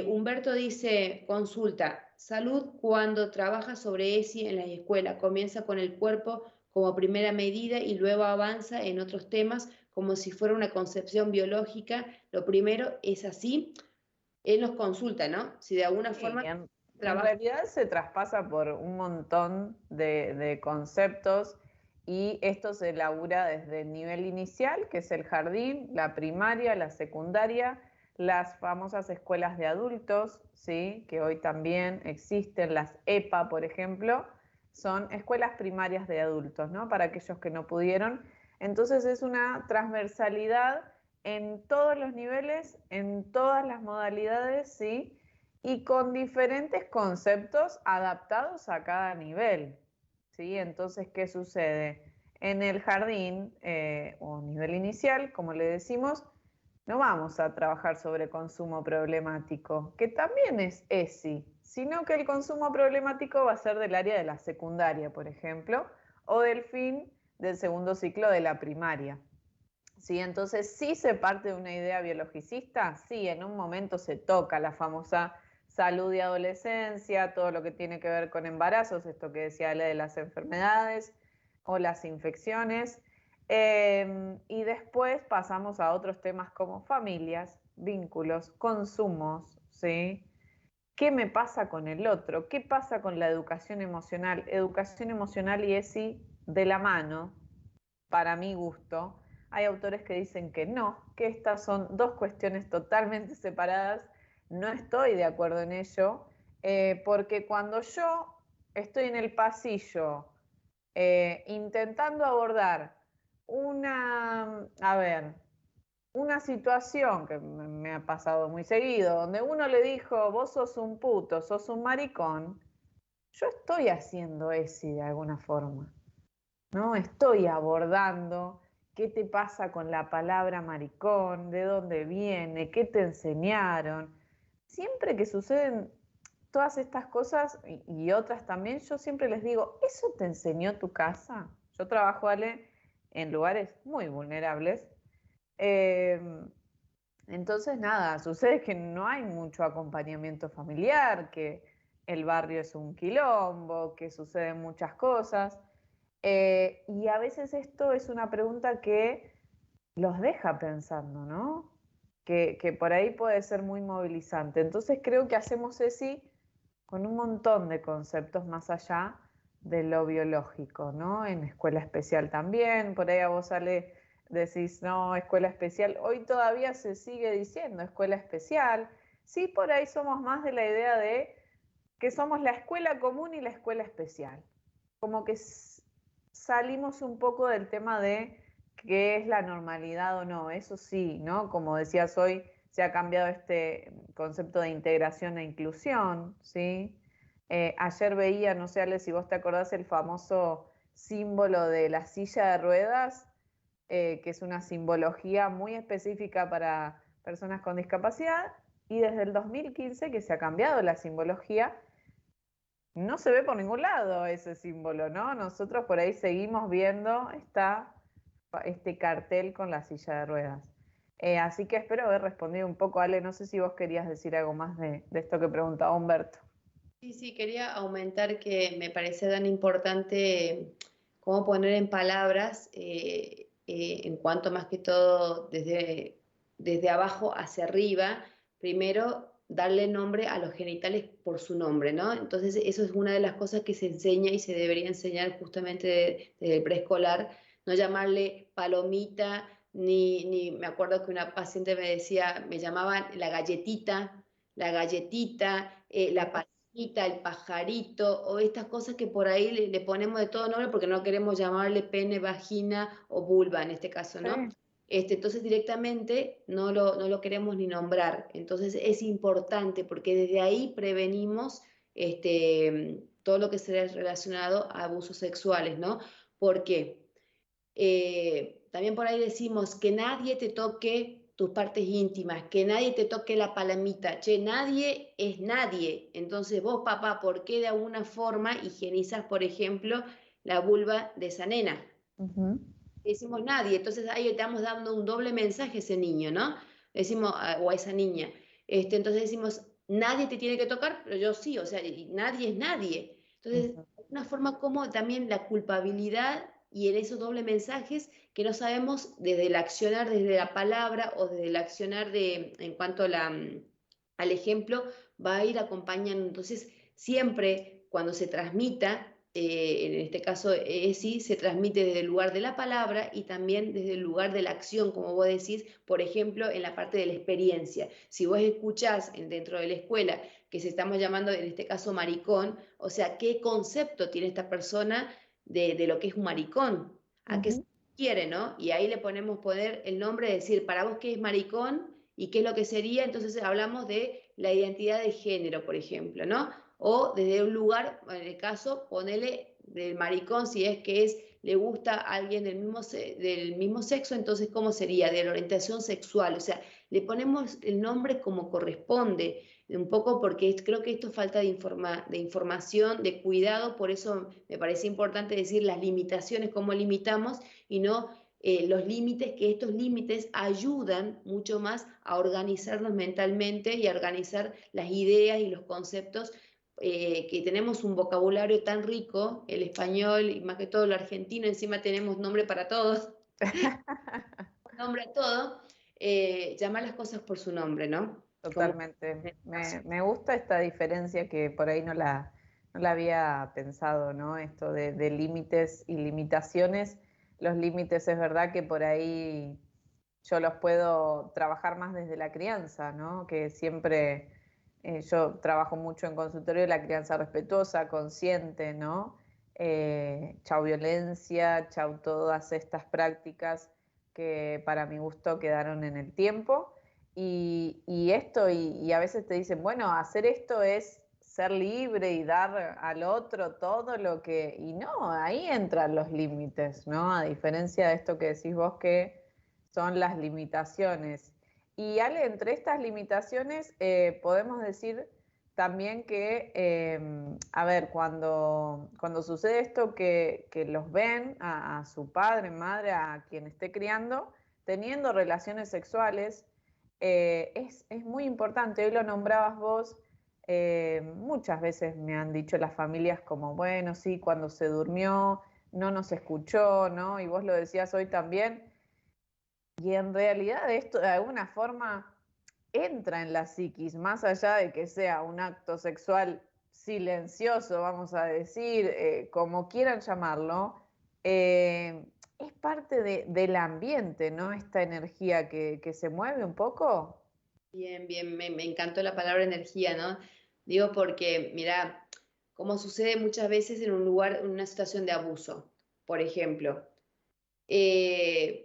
Humberto dice, consulta, salud cuando trabaja sobre ESI en la escuela, comienza con el cuerpo como primera medida y luego avanza en otros temas como si fuera una concepción biológica. Lo primero es así. Él nos consulta, ¿no? Si de alguna forma En trabaja. realidad se traspasa por un montón de conceptos y esto se elabora desde el nivel inicial, que es el jardín, la primaria, la secundaria, las famosas escuelas de adultos, ¿sí? Que hoy también existen, las EPA, por ejemplo, son escuelas primarias de adultos, ¿no? Para aquellos que no pudieron. Entonces es una transversalidad en todos los niveles, en todas las modalidades, ¿sí? Y con diferentes conceptos adaptados a cada nivel, ¿sí? Entonces, ¿qué sucede? En el jardín o nivel inicial, como le decimos, no vamos a trabajar sobre consumo problemático, que también es ESI, sino que el consumo problemático va a ser del área de la secundaria, por ejemplo, o del fin del segundo ciclo de la primaria, Sí, entonces sí se parte de una idea biologicista, sí, en un momento se toca la famosa salud y adolescencia, todo lo que tiene que ver con embarazos, esto que decía Ale de las enfermedades o las infecciones, y después pasamos a otros temas como familias, vínculos, consumos, ¿sí? ¿Qué me pasa con el otro? ¿Qué pasa con la educación emocional? Educación emocional y ESI de la mano, para mi gusto. Hay autores que dicen que no, que estas son dos cuestiones totalmente separadas. No estoy de acuerdo en ello, porque cuando yo estoy en el pasillo intentando abordar a ver, una situación que me ha pasado muy seguido, donde uno le dijo, vos sos un puto, sos un maricón, yo estoy haciendo eso de alguna forma. ¿No? Estoy abordando qué te pasa con la palabra maricón, de dónde viene, qué te enseñaron. Siempre que suceden todas estas cosas y otras también, yo siempre les digo, ¿eso te enseñó tu casa? Yo trabajo, Ale, en lugares muy vulnerables. Eh, entonces, nada, sucede que no hay mucho acompañamiento familiar, que el barrio es un quilombo, que suceden muchas cosas. Y a veces esto es una pregunta que los deja pensando, ¿no? Que por ahí puede ser muy movilizante. Entonces creo que hacemos ESI con un montón de conceptos más allá de lo biológico, ¿no? En escuela especial también, por ahí a vos sale, decís, no, escuela especial. Hoy todavía se sigue diciendo escuela especial. Sí, por ahí somos más de la idea de que somos la escuela común y la escuela especial. Como que salimos un poco del tema de qué es la normalidad o no, eso sí, ¿no? Como decías hoy, se ha cambiado este concepto de integración e inclusión, ¿sí? Ayer veía, no sé, Ale, si vos te acordás, el famoso símbolo de la silla de ruedas, que es una simbología muy específica para personas con discapacidad, y desde el 2015 que se ha cambiado la simbología, no se ve por ningún lado ese símbolo, ¿no? Nosotros por ahí seguimos viendo este cartel con la silla de ruedas. Así que espero haber respondido un poco, Ale. No sé si vos querías decir algo más de esto que preguntaba Humberto. Sí, sí, quería aumentar que me parece tan importante cómo poner en palabras, en cuanto más que todo desde abajo hacia arriba, primero darle nombre a los genitales por su nombre, ¿no? Entonces eso es una de las cosas que se enseña y se debería enseñar justamente desde el preescolar, no llamarle palomita, ni me acuerdo que una paciente me decía, me llamaban la galletita, la el pajarito, o estas cosas que por ahí le ponemos de todo nombre porque no queremos llamarle pene, vagina o vulva en este caso, ¿no? Sí. Entonces directamente no lo queremos ni nombrar. Entonces es importante porque desde ahí prevenimos todo lo que será relacionado a abusos sexuales, ¿no? Porque también por ahí decimos que nadie te toque tus partes íntimas, que nadie te toque la palomita, che, nadie es nadie. Entonces vos, papá, ¿por qué de alguna forma higienizas, por ejemplo, la vulva de esa nena? Ujú. Decimos nadie, entonces ahí estamos dando un doble mensaje a ese niño, ¿no? Decimos, o a esa niña. Entonces decimos, nadie te tiene que tocar, pero yo sí, o sea, y nadie es nadie. Entonces, una forma como también la culpabilidad y en esos dobles mensajes que no sabemos desde el accionar, desde la palabra o desde el accionar en cuanto al ejemplo, va a ir acompañando. Entonces, siempre cuando se transmita, en este caso sí, se transmite desde el lugar de la palabra y también desde el lugar de la acción, como vos decís, por ejemplo, en la parte de la experiencia. Si vos escuchás dentro de la escuela que se estamos llamando, en este caso, maricón, o sea, ¿qué concepto tiene esta persona de lo que es un maricón? ¿A qué se quiere, no? Y ahí le ponemos poner el nombre, decir, para vos qué es maricón y qué es lo que sería, entonces hablamos de la identidad de género, por ejemplo, ¿no? O desde un lugar, en el caso, ponele del maricón, si es que le gusta a alguien del mismo sexo, entonces, ¿cómo sería? De la orientación sexual, o sea, le ponemos el nombre como corresponde, un poco porque creo que esto falta de información, de cuidado, por eso me parece importante decir las limitaciones, cómo limitamos y no los límites, que estos límites ayudan mucho más a organizarnos mentalmente y a organizar las ideas y los conceptos, que tenemos un vocabulario tan rico, el español y más que todo el argentino, encima tenemos nombre para todos, nombre a todo, llamar las cosas por su nombre, ¿no? Como Totalmente. Me gusta esta diferencia que por ahí no la había pensado, ¿no? Esto de límites y limitaciones. Los límites es verdad que por ahí yo los puedo trabajar más desde la crianza, ¿no? Que siempre yo trabajo mucho en consultorio de la crianza respetuosa, consciente, ¿no? Chau violencia, chau todas estas prácticas que para mi gusto quedaron en el tiempo. Y esto, y a veces te dicen, bueno, hacer esto es ser libre y dar al otro todo lo que... Y no, ahí entran los límites, ¿no? A diferencia de esto que decís vos que son las limitaciones. Y Ale, entre estas limitaciones podemos decir también que, a ver, cuando sucede esto que los ven a su padre, madre, a quien esté criando, teniendo relaciones sexuales, es muy importante. Hoy lo nombrabas vos, muchas veces me han dicho las familias como, bueno, sí, cuando se durmió, no nos escuchó, ¿no? Y vos lo decías hoy también. Y en realidad esto de alguna forma entra en la psiquis, más allá de que sea un acto sexual silencioso, vamos a decir, como quieran llamarlo, es parte del ambiente, ¿no? Esta energía que se mueve un poco. bien, bien, me encantó la palabra energía, ¿no? Digo porque, mira, como sucede muchas veces en un lugar, en una situación de abuso, por ejemplo. Eh,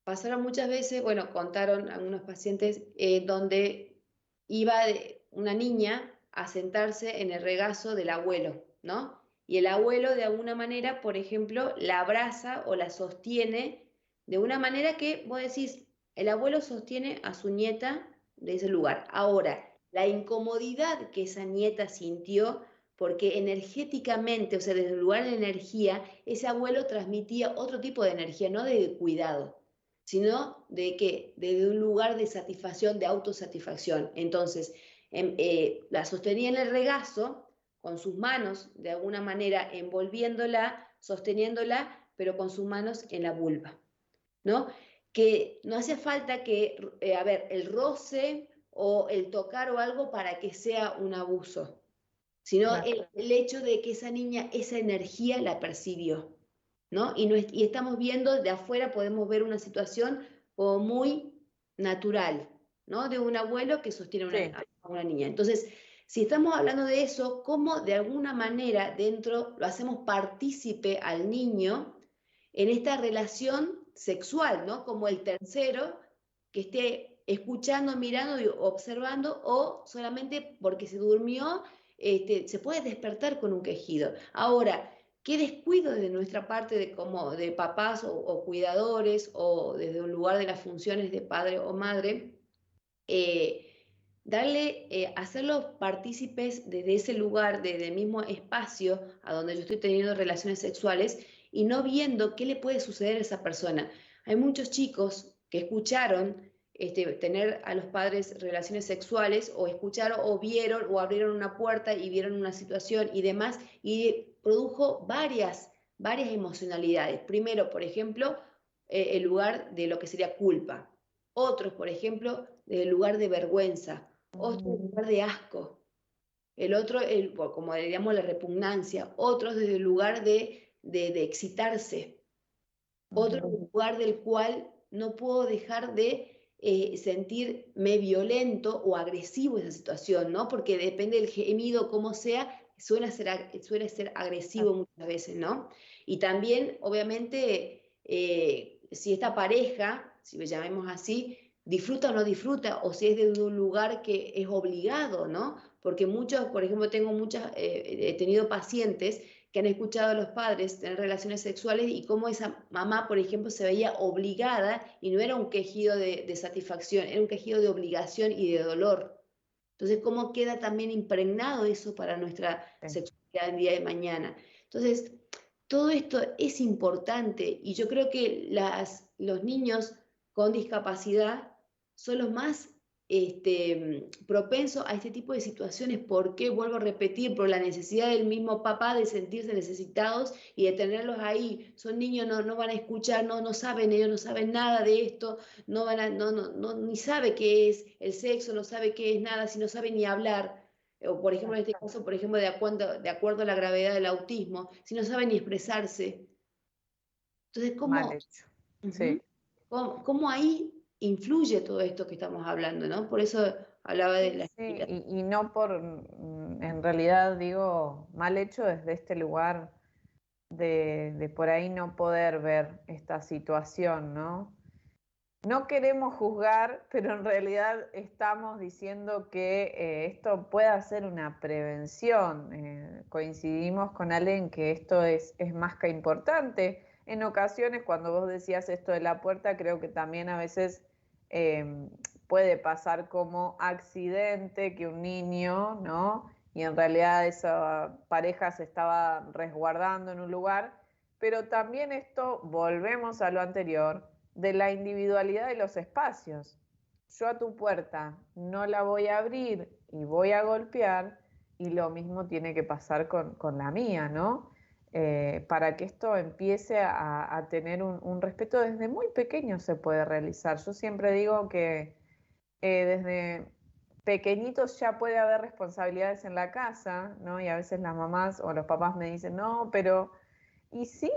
Pasaron muchas veces, bueno, contaron algunos pacientes donde iba una niña a sentarse en el regazo del abuelo, ¿no? Y el abuelo de alguna manera, por ejemplo, la abraza o la sostiene de una manera que vos decís, el abuelo sostiene a su nieta de ese lugar. Ahora, la incomodidad que esa nieta sintió, porque energéticamente, o sea, desde el lugar de energía, ese abuelo transmitía otro tipo de energía, no de cuidado, sino de que desde un lugar de satisfacción, de autosatisfacción. Entonces, la sostenía en el regazo, con sus manos, de alguna manera envolviéndola, sosteniéndola, pero con sus manos en la vulva, ¿no? Que no hace falta que, a ver, el roce o el tocar o algo para que sea un abuso, sino Claro. el hecho de que esa niña esa energía la percibió, ¿no? Y estamos viendo de afuera, podemos ver una situación como muy natural, ¿no? De un abuelo que sostiene Sí. a una niña. Entonces, si estamos hablando de eso, ¿cómo de alguna manera dentro lo hacemos partícipe al niño en esta relación sexual, ¿no? Como el tercero que esté escuchando, mirando y observando, o solamente porque se durmió, se puede despertar con un quejido. Ahora, qué descuido de nuestra parte de, como de papás o cuidadores o desde un lugar de las funciones de padre o madre, hacerlos partícipes desde ese lugar, desde el mismo espacio a donde yo estoy teniendo relaciones sexuales y no viendo qué le puede suceder a esa persona. Hay muchos chicos que escucharon tener a los padres relaciones sexuales o escucharon o vieron o abrieron una puerta y vieron una situación y demás y produjo varias emocionalidades. Primero, por ejemplo, el lugar de lo que sería culpa. Otros, por ejemplo, del lugar de vergüenza. Otro del lugar de asco. El otro, como diríamos, la repugnancia. Otros desde el lugar de excitarse. Otro lugar del cual no puedo dejar de sentirme violento o agresivo en esa situación, ¿no? Porque depende del gemido, como sea, suele ser agresivo muchas veces, ¿no? Y también, obviamente, si esta pareja, si le llamemos así, disfruta o no disfruta, o si es de un lugar que es obligado, ¿no? Porque muchos, por ejemplo, he tenido pacientes que han escuchado a los padres tener relaciones sexuales y cómo esa mamá, por ejemplo, se veía obligada y no era un quejido de satisfacción, era un quejido de obligación y de dolor. Entonces, ¿cómo queda también impregnado eso para nuestra Sí. sexualidad el día de mañana? Entonces, todo esto es importante y yo creo que los niños con discapacidad son los más propensos a este tipo de situaciones. ¿Por qué? Vuelvo a repetir, por la necesidad del mismo papá de sentirse necesitados y de tenerlos ahí. Son niños, no van a escuchar, no saben, ellos no saben nada de esto, no van a, ni sabe qué es el sexo, no sabe qué es nada, si no sabe ni hablar. O por ejemplo, en este caso, por ejemplo, de acuerdo a la gravedad del autismo, si no sabe ni expresarse. Entonces, Mal hecho. Sí. ¿cómo ahí influye todo esto que estamos hablando, ¿no? Por eso hablaba de la Sí, y no en realidad digo, mal hecho desde este lugar de por ahí no poder ver esta situación, ¿no? No queremos juzgar, pero en realidad estamos diciendo que esto pueda ser una prevención. Coincidimos con Ale en que esto es más que importante. En ocasiones, cuando vos decías esto de la puerta, creo que también a veces puede pasar como accidente que un niño, ¿no? Y en realidad esa pareja se estaba resguardando en un lugar, pero también esto, volvemos a lo anterior, de la individualidad de los espacios. Yo a tu puerta no la voy a abrir y voy a golpear, y lo mismo tiene que pasar con la mía, ¿no? Para que esto empiece a tener un respeto desde muy pequeño se puede realizar. Yo siempre digo que desde pequeñitos ya puede haber responsabilidades en la casa, ¿no? Y a veces las mamás o los papás me dicen, no, pero... Y sí,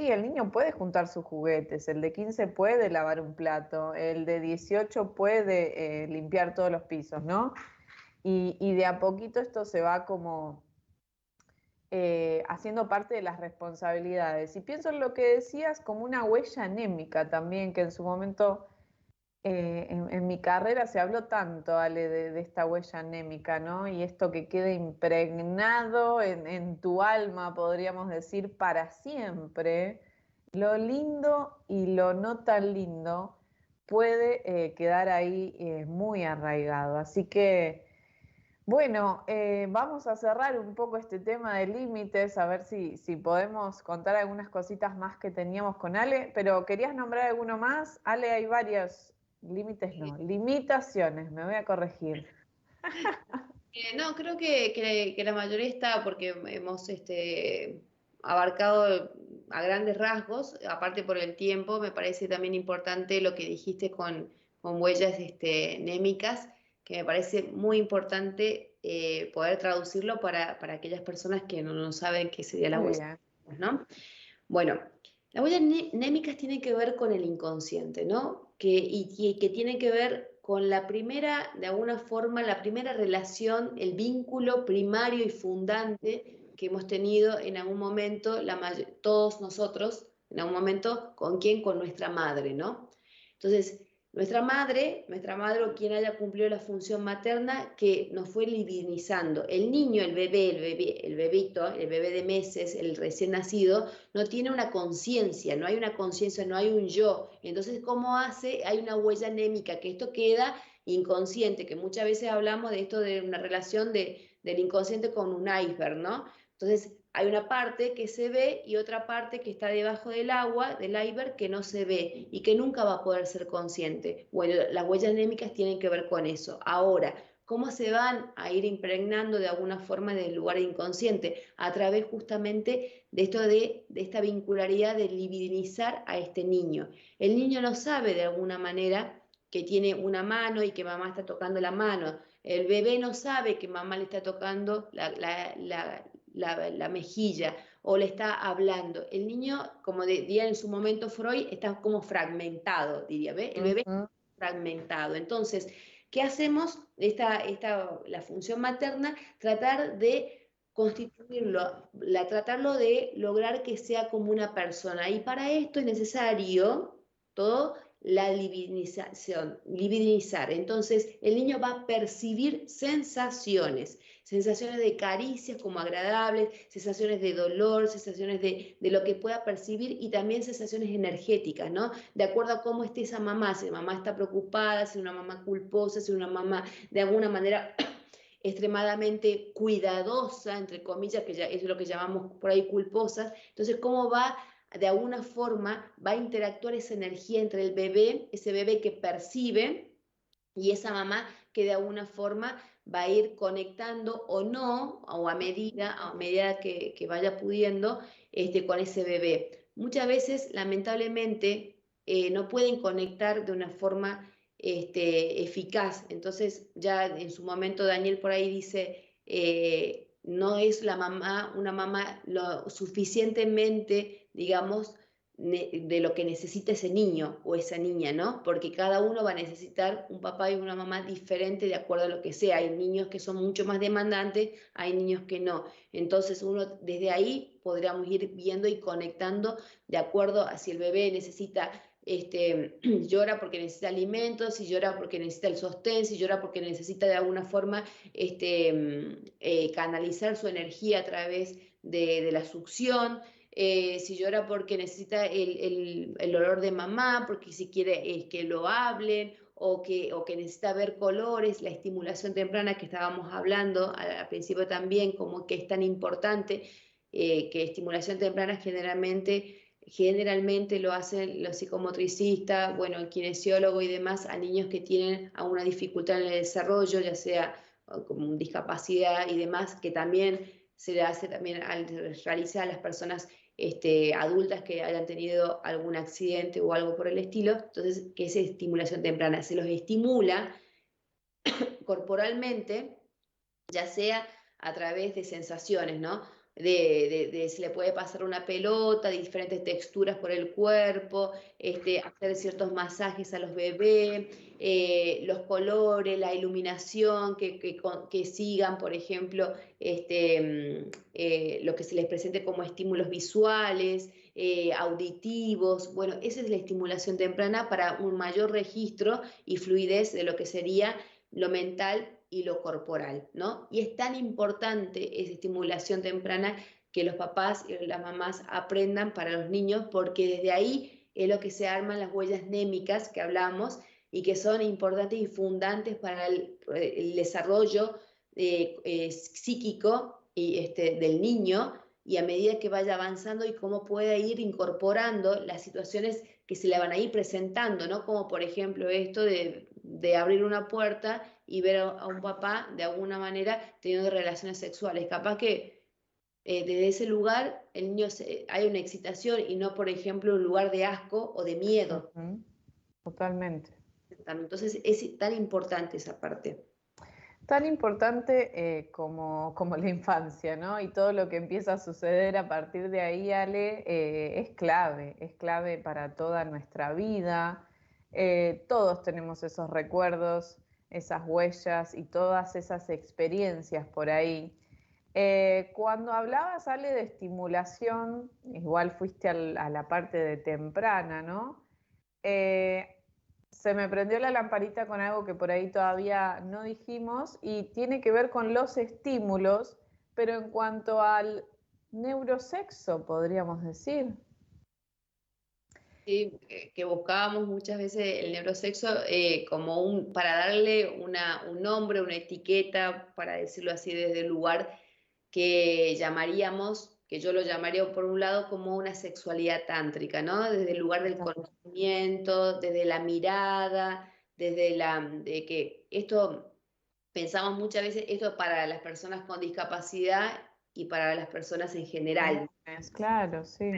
el niño puede juntar sus juguetes, el de 15 puede lavar un plato, el de 18 puede limpiar todos los pisos, ¿no? Y de a poquito esto se va como haciendo parte de las responsabilidades. Y pienso en lo que decías como una huella anémica también, que en su momento en mi carrera se habló tanto, Ale, de esta huella anémica, ¿no? Y esto que quede impregnado en tu alma, podríamos decir, para siempre. Lo lindo y lo no tan lindo puede quedar ahí muy arraigado. Así que, bueno, vamos a cerrar un poco este tema de límites, a ver si podemos contar algunas cositas más que teníamos con Ale, pero ¿querías nombrar alguno más? Ale, hay varios límites, no, limitaciones, me voy a corregir. No, creo que la mayoría está porque hemos abarcado a grandes rasgos, aparte por el tiempo, me parece también importante lo que dijiste con huellas némicas, que me parece muy importante poder traducirlo para aquellas personas que no saben qué sería la Muy huella, bien. ¿no? Bueno, las huellas némicas tienen que ver con el inconsciente, ¿no? Y que tiene que ver con la primera, de alguna forma, la primera relación, el vínculo primario y fundante que hemos tenido en algún momento, todos nosotros, en algún momento, ¿con quién? Con nuestra madre, ¿no? Entonces, nuestra madre o quien haya cumplido la función materna que nos fue divinizando. El niño, el bebito, el bebé de meses, el recién nacido, no tiene una conciencia, no hay una conciencia, no hay un yo. Entonces, ¿cómo hace? Hay una huella anémica, que esto queda inconsciente, que muchas veces hablamos de esto de una relación del inconsciente con un iceberg, ¿no? Entonces, hay una parte que se ve y otra parte que está debajo del agua, del iceberg, que no se ve y que nunca va a poder ser consciente. Bueno, las huellas anémicas tienen que ver con eso. Ahora, ¿cómo se van a ir impregnando de alguna forma del lugar inconsciente? A través justamente de esto de esta vincularidad de divinizar a este niño. El niño no sabe de alguna manera que tiene una mano y que mamá está tocando la mano. El bebé no sabe que mamá le está tocando la mejilla o le está hablando. El niño, como diría en su momento Freud, está como fragmentado, diría, ¿ve? El bebé está fragmentado. Entonces, ¿qué hacemos? La función materna, tratar de constituirlo, tratarlo de lograr que sea como una persona. Y para esto es necesario todo la divinizar. Entonces, el niño va a percibir sensaciones de caricias como agradables, sensaciones de dolor, sensaciones de lo que pueda percibir y también sensaciones energéticas, ¿no? De acuerdo a cómo esté esa mamá, si la mamá está preocupada, si es una mamá culposa, si es una mamá de alguna manera extremadamente cuidadosa, entre comillas, que ya es lo que llamamos por ahí culposa. Entonces, ¿cómo va? De alguna forma va a interactuar esa energía entre el bebé, ese bebé que percibe, y esa mamá que de alguna forma va a ir conectando o no, o a medida que vaya pudiendo, con ese bebé. Muchas veces, lamentablemente, no pueden conectar de una forma eficaz. Entonces, ya en su momento Daniel por ahí dice, no es la mamá, una mamá lo suficientemente, digamos, de lo que necesita ese niño o esa niña, ¿no? Porque cada uno va a necesitar un papá y una mamá diferente de acuerdo a lo que sea. Hay niños que son mucho más demandantes, hay niños que no. Entonces uno desde ahí podríamos ir viendo y conectando de acuerdo a si el bebé necesita llora porque necesita alimentos, si llora porque necesita el sostén, si llora porque necesita de alguna forma canalizar su energía a través de la succión. Si llora porque necesita el olor de mamá, porque si quiere que lo hablen, o que necesita ver colores, la estimulación temprana que estábamos hablando al principio también, como que es tan importante, que estimulación temprana generalmente lo hacen los psicomotricistas, bueno, el kinesiólogo y demás, a niños que tienen alguna dificultad en el desarrollo, ya sea como discapacidad y demás, que también se le hace también realiza a las personas adultas que hayan tenido algún accidente o algo por el estilo. Entonces, ¿qué es estimulación temprana? Se los estimula corporalmente, ya sea a través de sensaciones, ¿no? Se le puede pasar una pelota, de diferentes texturas por el cuerpo, hacer ciertos masajes a los bebés, los colores, la iluminación, que sigan, por ejemplo, lo que se les presente como estímulos visuales, auditivos. Bueno, esa es la estimulación temprana para un mayor registro y fluidez de lo que sería lo mental y lo corporal, ¿no? Y es tan importante esa estimulación temprana que los papás y las mamás aprendan para los niños, porque desde ahí es lo que se arman las huellas némicas que hablamos y que son importantes y fundantes para el desarrollo psíquico del niño, y a medida que vaya avanzando y cómo puede ir incorporando las situaciones que se le van a ir presentando, ¿no? Como por ejemplo esto de abrir una puerta y ver a un papá de alguna manera teniendo relaciones sexuales. Capaz que desde ese lugar el niño hay una excitación y no, por ejemplo, un lugar de asco o de miedo. Totalmente. Entonces es tan importante esa parte. Tan importante como la infancia, ¿no? Y todo lo que empieza a suceder a partir de ahí, Ale, es clave para toda nuestra vida. Todos tenemos esos recuerdos, esas huellas y todas esas experiencias por ahí. Cuando hablabas, Ale, de estimulación, igual fuiste a la parte de temprana, ¿no? Se me prendió la lamparita con algo que por ahí todavía no dijimos y tiene que ver con los estímulos, pero en cuanto al neurosexo, podríamos decir. Sí, que buscábamos muchas veces el neurosexo como para darle un nombre, una etiqueta, para decirlo así, desde el lugar que llamaríamos, que yo lo llamaría por un lado como una sexualidad tántrica, ¿no? Desde el lugar del conocimiento, desde la mirada, de que esto, pensamos muchas veces, esto para las personas con discapacidad y para las personas en general. Claro, sí.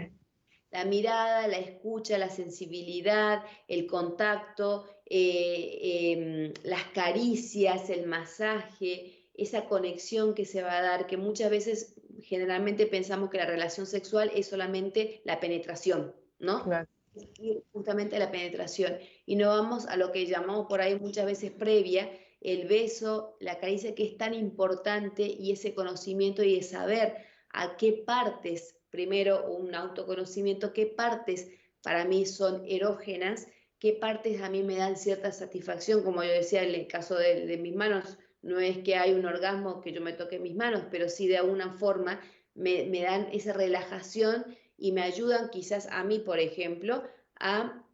La mirada, la escucha, la sensibilidad, el contacto, las caricias, el masaje, esa conexión que se va a dar, que muchas veces generalmente pensamos que la relación sexual es solamente la penetración, ¿no? Claro. Justamente la penetración. Y no vamos a lo que llamamos por ahí muchas veces previa, el beso, la caricia, que es tan importante, y ese conocimiento y de saber a qué partes, primero un autoconocimiento, qué partes para mí son erógenas, qué partes a mí me dan cierta satisfacción, como yo decía en el caso de mis manos, no es que hay un orgasmo que yo me toque mis manos, pero sí de alguna forma me dan esa relajación y me ayudan quizás a mí, por ejemplo, a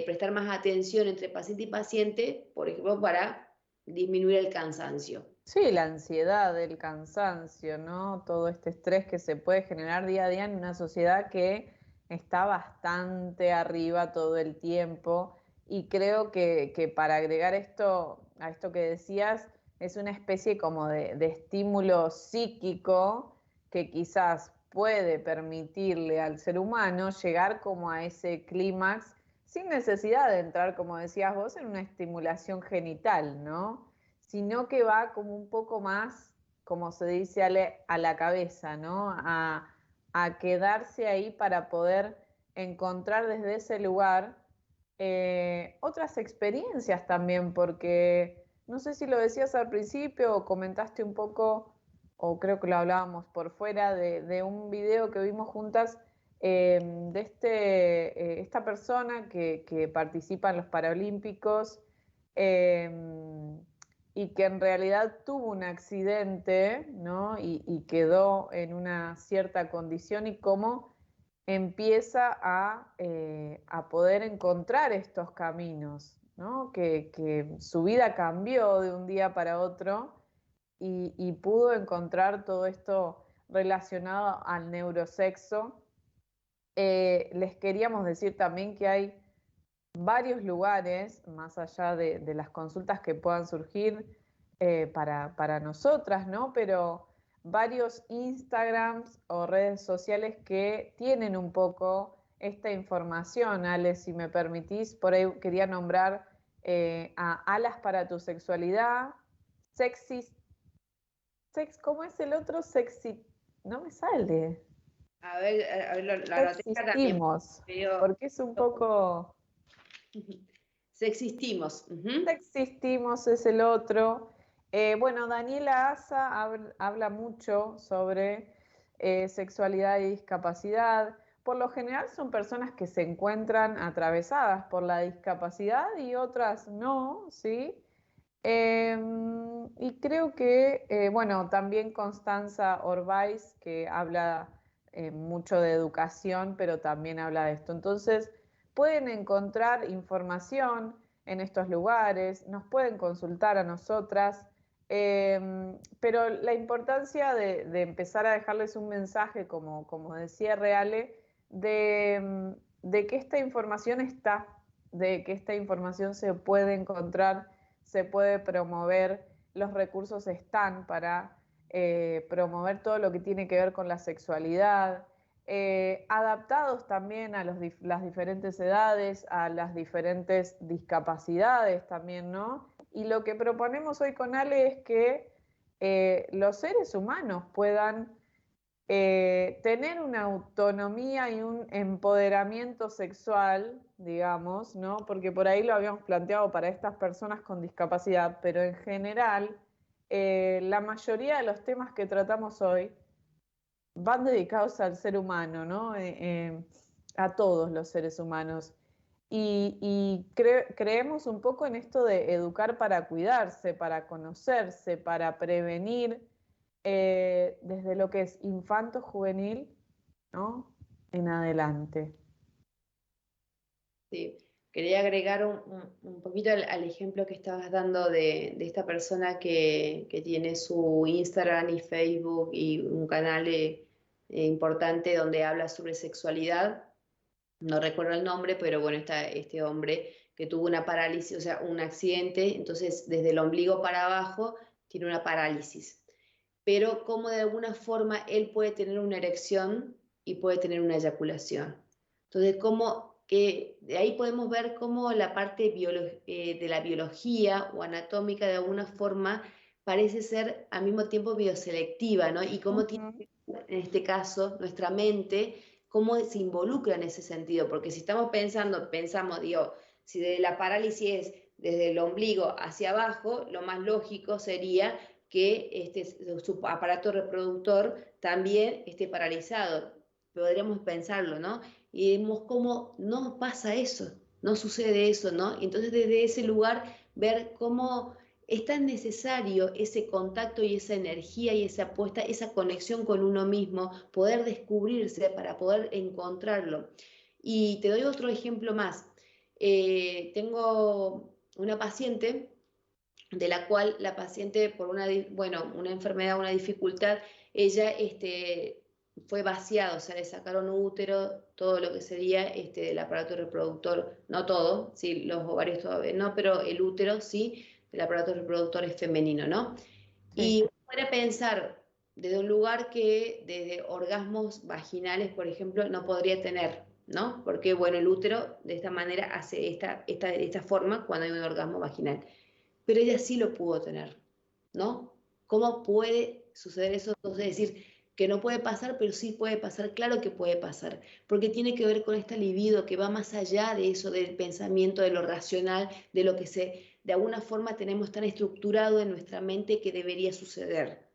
prestar más atención entre paciente y paciente, por ejemplo, para disminuir el cansancio. Sí, la ansiedad, el cansancio, ¿no? Todo este estrés que se puede generar día a día en una sociedad que está bastante arriba todo el tiempo. Y creo que para agregar esto, a esto que decías, es una especie como de estímulo psíquico que quizás puede permitirle al ser humano llegar como a ese clímax sin necesidad de entrar, como decías vos, en una estimulación genital, ¿no? Sino que va como un poco más, como se dice, a la cabeza, ¿no? A quedarse ahí para poder encontrar desde ese lugar otras experiencias también, porque no sé si lo decías al principio o comentaste un poco, o creo que lo hablábamos por fuera, de un video que vimos juntas de esta persona que participa en los Paralímpicos. eh, y que en realidad tuvo un accidente, ¿no? Y quedó en una cierta condición y cómo empieza a poder encontrar estos caminos, ¿no? Que su vida cambió de un día para otro y pudo encontrar todo esto relacionado al neurosexo. Les queríamos decir también que hay varios lugares, más allá de las consultas que puedan surgir para nosotras, ¿no? Pero varios Instagrams o redes sociales que tienen un poco esta información. Ale, si me permitís, por ahí quería nombrar a Alas para tu Sexualidad, Sexy, ¿cómo es el otro? Sexy, no me sale. A ver, la anoté acá también. Sexistimos, Pero porque es un poco... sexistimos. Ujú. Existimos es el otro. Bueno, Daniela Asa habla mucho sobre sexualidad y discapacidad. Por lo general son personas que se encuentran atravesadas por la discapacidad y otras no, ¿sí? Y creo que, bueno, también Constanza Orbaiz, que habla mucho de educación, pero también habla de esto. Entonces, pueden encontrar información en estos lugares, nos pueden consultar a nosotras, pero la importancia de empezar a dejarles un mensaje, como decía Reale, de que esta información está, de que esta información se puede encontrar, se puede promover, los recursos están para promover todo lo que tiene que ver con la sexualidad, adaptados también a las diferentes edades, a las diferentes discapacidades también, ¿no? Y lo que proponemos hoy con Ale es que los seres humanos puedan tener una autonomía y un empoderamiento sexual, digamos, ¿no? Porque por ahí lo habíamos planteado para estas personas con discapacidad, pero en general, la mayoría de los temas que tratamos hoy van dedicados al ser humano, ¿no? A todos los seres humanos. Y creemos un poco en esto de educar para cuidarse, para conocerse, para prevenir desde lo que es infanto juvenil, ¿no? En adelante. Sí. Quería agregar un poquito al ejemplo que estabas dando de esta persona que tiene su Instagram y Facebook y un canal importante donde habla sobre sexualidad. No recuerdo el nombre, pero bueno, está este hombre que tuvo una parálisis, o sea, un accidente, entonces desde el ombligo para abajo tiene una parálisis. Pero cómo de alguna forma él puede tener una erección y puede tener una eyaculación. Entonces, cómo que de ahí podemos ver cómo la parte de la biología o anatómica de alguna forma parece ser al mismo tiempo bioselectiva, ¿no? Y cómo tiene, en este caso, nuestra mente, cómo se involucra en ese sentido, porque si estamos pensamos, digo, si de la parálisis es desde el ombligo hacia abajo, lo más lógico sería que su aparato reproductor también esté paralizado. Podríamos pensarlo, ¿no? Y vemos cómo no pasa eso, no sucede eso, ¿no? Entonces desde ese lugar ver cómo es tan necesario ese contacto y esa energía y esa apuesta, esa conexión con uno mismo, poder descubrirse para poder encontrarlo. Y te doy otro ejemplo más. Tengo una paciente de la cual la paciente por una enfermedad, una dificultad, ella fue vaciada, o sea, le sacaron útero, todo lo que sería del aparato reproductor, no todo, sí, los ovarios todavía no, pero el útero sí, el aparato reproductor es femenino, ¿no? Sí. Y para pensar desde un lugar que desde orgasmos vaginales, por ejemplo, no podría tener, ¿no? Porque, bueno, el útero de esta manera hace esta forma cuando hay un orgasmo vaginal. Pero ella sí lo pudo tener, ¿no? ¿Cómo puede suceder eso? Entonces, decir que no puede pasar, pero sí puede pasar, claro que puede pasar, porque tiene que ver con esta libido que va más allá de eso, del pensamiento, de lo racional, de lo que de alguna forma tenemos tan estructurado en nuestra mente que debería suceder,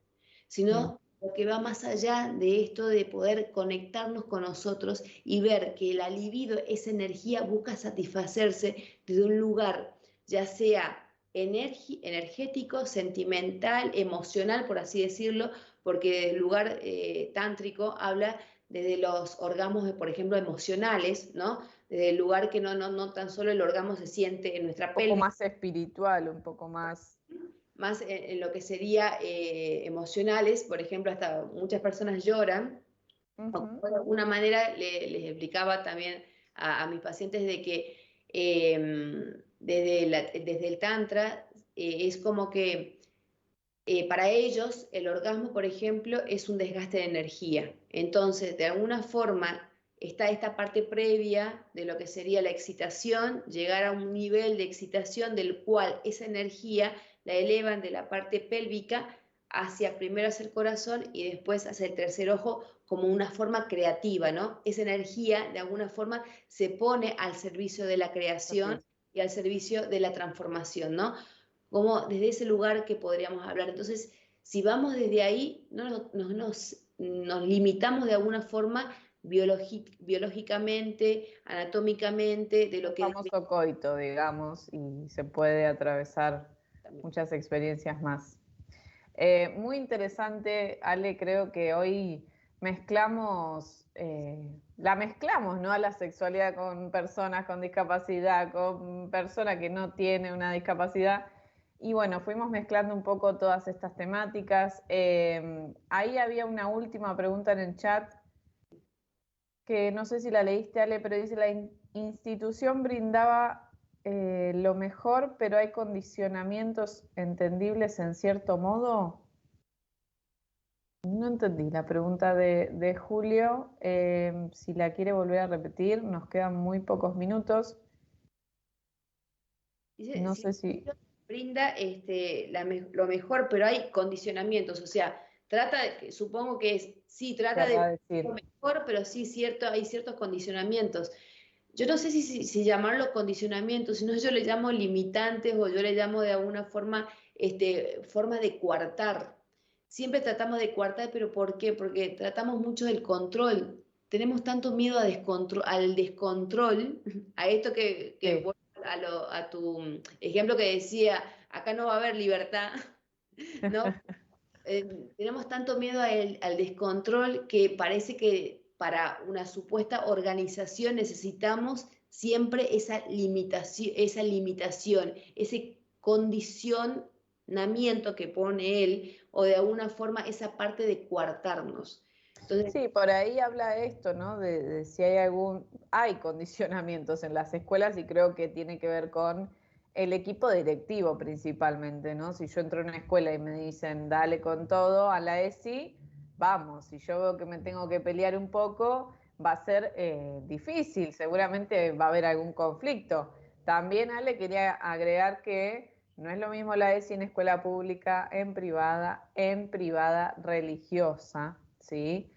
sino lo que va más allá de esto de poder conectarnos con nosotros y ver que la libido, esa energía, busca satisfacerse desde un lugar, ya sea energético, sentimental, emocional, por así decirlo, porque el lugar tántrico habla desde los orgasmos, por ejemplo, emocionales, ¿no? Desde el lugar que no tan solo el orgasmo se siente en nuestra pelvis. Un poco más espiritual, un poco más en lo que sería emocionales, por ejemplo, hasta muchas personas lloran. De alguna manera les explicaba también a mis pacientes de que desde el Tantra es como que para ellos el orgasmo, por ejemplo, es un desgaste de energía. Entonces, de alguna forma, está esta parte previa de lo que sería la excitación, llegar a un nivel de excitación del cual esa energía la elevan de la parte pélvica primero hacia el corazón y después hacia el tercer ojo como una forma creativa, ¿no? Esa energía de alguna forma se pone al servicio de la creación y al servicio de la transformación, ¿no? Como desde ese lugar que podríamos hablar. Entonces, si vamos desde ahí, no nos limitamos de alguna forma biológicamente, anatómicamente, de lo que es famoso coito, digamos, y se puede atravesar muchas experiencias más. Muy interesante, Ale, creo que hoy la mezclamos, ¿no? A la sexualidad con personas con discapacidad, con personas que no tienen una discapacidad. Y bueno, fuimos mezclando un poco todas estas temáticas. Ahí había una última pregunta en el chat, que no sé si la leíste, Ale, pero dice: la institución brindaba lo mejor, pero hay condicionamientos entendibles en cierto modo. No entendí la pregunta de Julio. Si la quiere volver a repetir, nos quedan muy pocos minutos. No sé si brinda lo mejor, pero hay condicionamientos, o sea, supongo que trata de lo mejor, pero sí hay ciertos condicionamientos. Yo no sé si llamarlo condicionamientos, sino yo le llamo limitantes o yo le llamo de alguna forma forma de coartar. Siempre tratamos de coartar, pero ¿por qué? Porque tratamos mucho del control. Tenemos tanto miedo al descontrol, a esto que a tu ejemplo que decía, acá no va a haber libertad, ¿no? Tenemos tanto miedo al descontrol que parece que para una supuesta organización necesitamos siempre esa limitación, ese condicionamiento que pone él, o de alguna forma esa parte de coartarnos. Entonces, sí, por ahí habla esto, ¿no? De si hay condicionamientos en las escuelas, y creo que tiene que ver con el equipo directivo principalmente, ¿no? Si yo entro a una escuela y me dicen dale con todo a la ESI, vamos. Si yo veo que me tengo que pelear un poco, va a ser difícil, seguramente va a haber algún conflicto. También, Ale, quería agregar que no es lo mismo la ESI en escuela pública, en privada religiosa, ¿sí?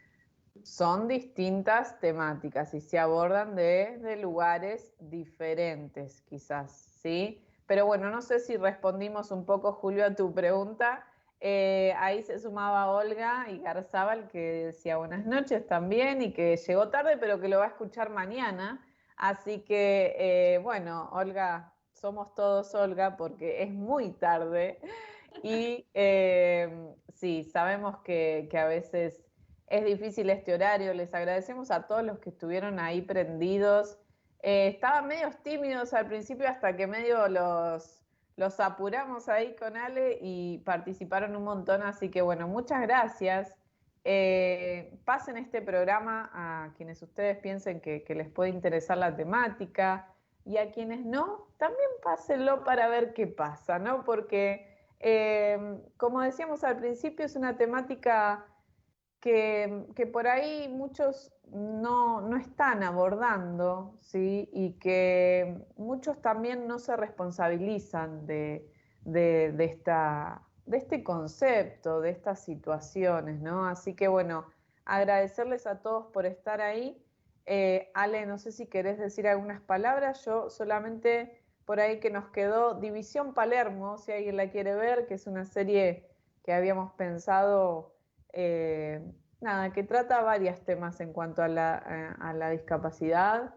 Son distintas temáticas y se abordan desde lugares diferentes, quizás, ¿sí? Pero bueno, no sé si respondimos un poco, Julio, a tu pregunta. Ahí se sumaba Olga y Garzábal, que decía buenas noches también y que llegó tarde, pero que lo va a escuchar mañana. Así que, bueno, Olga, somos todos Olga porque es muy tarde. Y sí, sabemos que a veces es difícil este horario. Les agradecemos a todos los que estuvieron ahí prendidos. Estaban medios tímidos al principio hasta que medio los los apuramos ahí con Ale y participaron un montón, así que bueno, muchas gracias. Pasen este programa a quienes ustedes piensen que les puede interesar la temática y a quienes no, también pásenlo para ver qué pasa, ¿no? Porque, como decíamos al principio, es una temática que por ahí muchos no están abordando, ¿sí? Y que muchos también no se responsabilizan de este concepto, de estas situaciones, ¿no? Así que bueno, agradecerles a todos por estar ahí. Ale, no sé si querés decir algunas palabras, yo solamente por ahí que nos quedó División Palermo, si alguien la quiere ver, que es una serie que habíamos pensado, nada, que trata varios temas en cuanto a la discapacidad,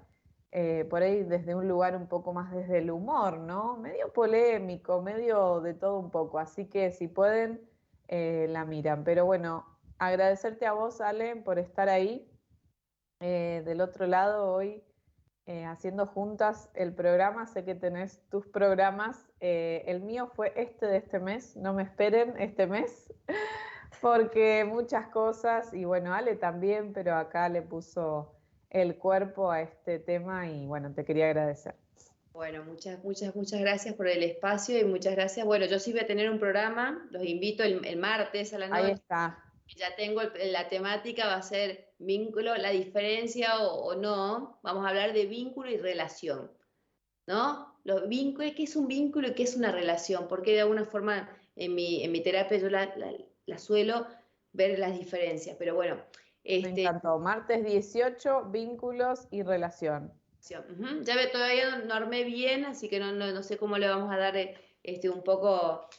por ahí desde un lugar un poco más desde el humor, ¿no? Medio polémico, medio de todo un poco, así que si pueden, la miran. Pero bueno, agradecerte a vos, Ale, por estar ahí, del otro lado hoy, haciendo juntas el programa. Sé que tenés tus programas, el mío fue de este mes, no me esperen este mes, porque muchas cosas, y bueno, Ale también, pero acá le puso el cuerpo a este tema y bueno, te quería agradecer. Bueno, muchas gracias por el espacio y muchas gracias. Bueno, yo sí voy a tener un programa, los invito el martes a la noche. Ahí está. Ya tengo la temática, va a ser vínculo, la diferencia o no. Vamos a hablar de vínculo y relación, ¿no? Los vínculos, ¿qué es un vínculo y qué es una relación? Porque de alguna forma en mi terapia yo la suelo ver las diferencias, pero bueno. Me encantó. Martes 18, vínculos y relación. Todavía no armé bien, así que no sé cómo le vamos a dar un poco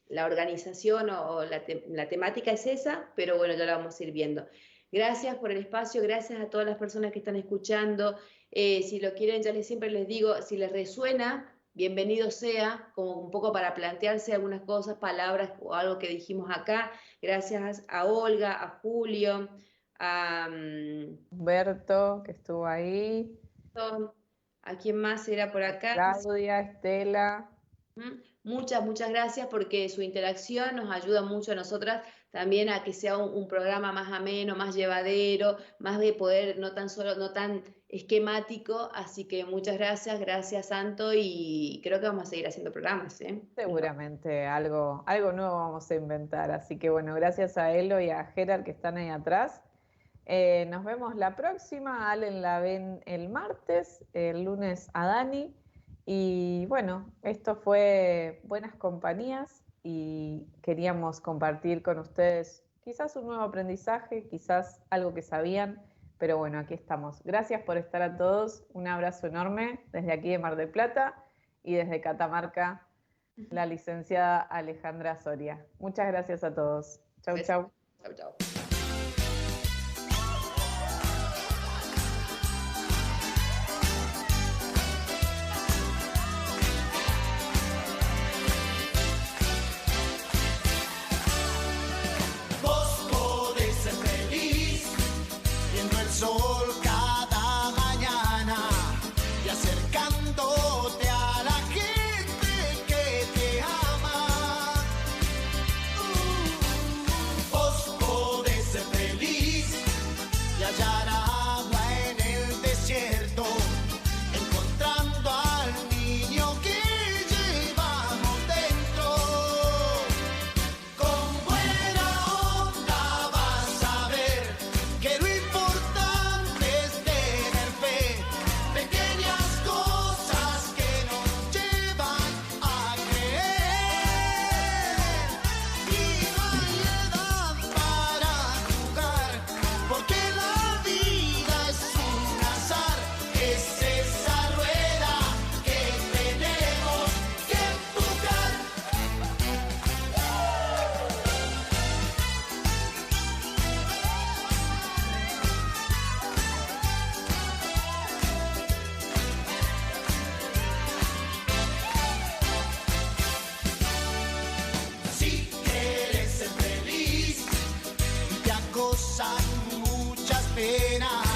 la organización o la temática es esa, pero bueno, ya la vamos a ir viendo. Gracias por el espacio, gracias a todas las personas que están escuchando. Si lo quieren, siempre les digo, si les resuena, bienvenido sea, como un poco para plantearse algunas cosas, palabras o algo que dijimos acá. Gracias a Olga, a Julio, a Humberto, que estuvo ahí. ¿A quién más era por acá? Claudia, Estela. Muchas gracias porque su interacción nos ayuda mucho a nosotras también a que sea un programa más ameno, más llevadero, más de poder, no tan esquemático, así que muchas gracias Santo, y creo que vamos a seguir haciendo programas. Seguramente algo nuevo vamos a inventar, así que bueno, gracias a Elo y a Gerard que están ahí atrás. Nos vemos la próxima, Allen la ven el martes, el lunes a Dani. Y bueno, esto fue Buenas Compañías y queríamos compartir con ustedes quizás un nuevo aprendizaje, quizás algo que sabían, pero bueno, aquí estamos. Gracias por estar a todos, un abrazo enorme desde aquí de Mar del Plata y desde Catamarca, la licenciada Alejandra Soria. Muchas gracias a todos. Chau, chau. Chau. Sol cada mañana y acercándote a la gente que te ama. Vos podés ser feliz y hallar agua en el desierto, encontrando al niño que llevamos dentro. Con buena onda vas a ver que lo importante muchas penas.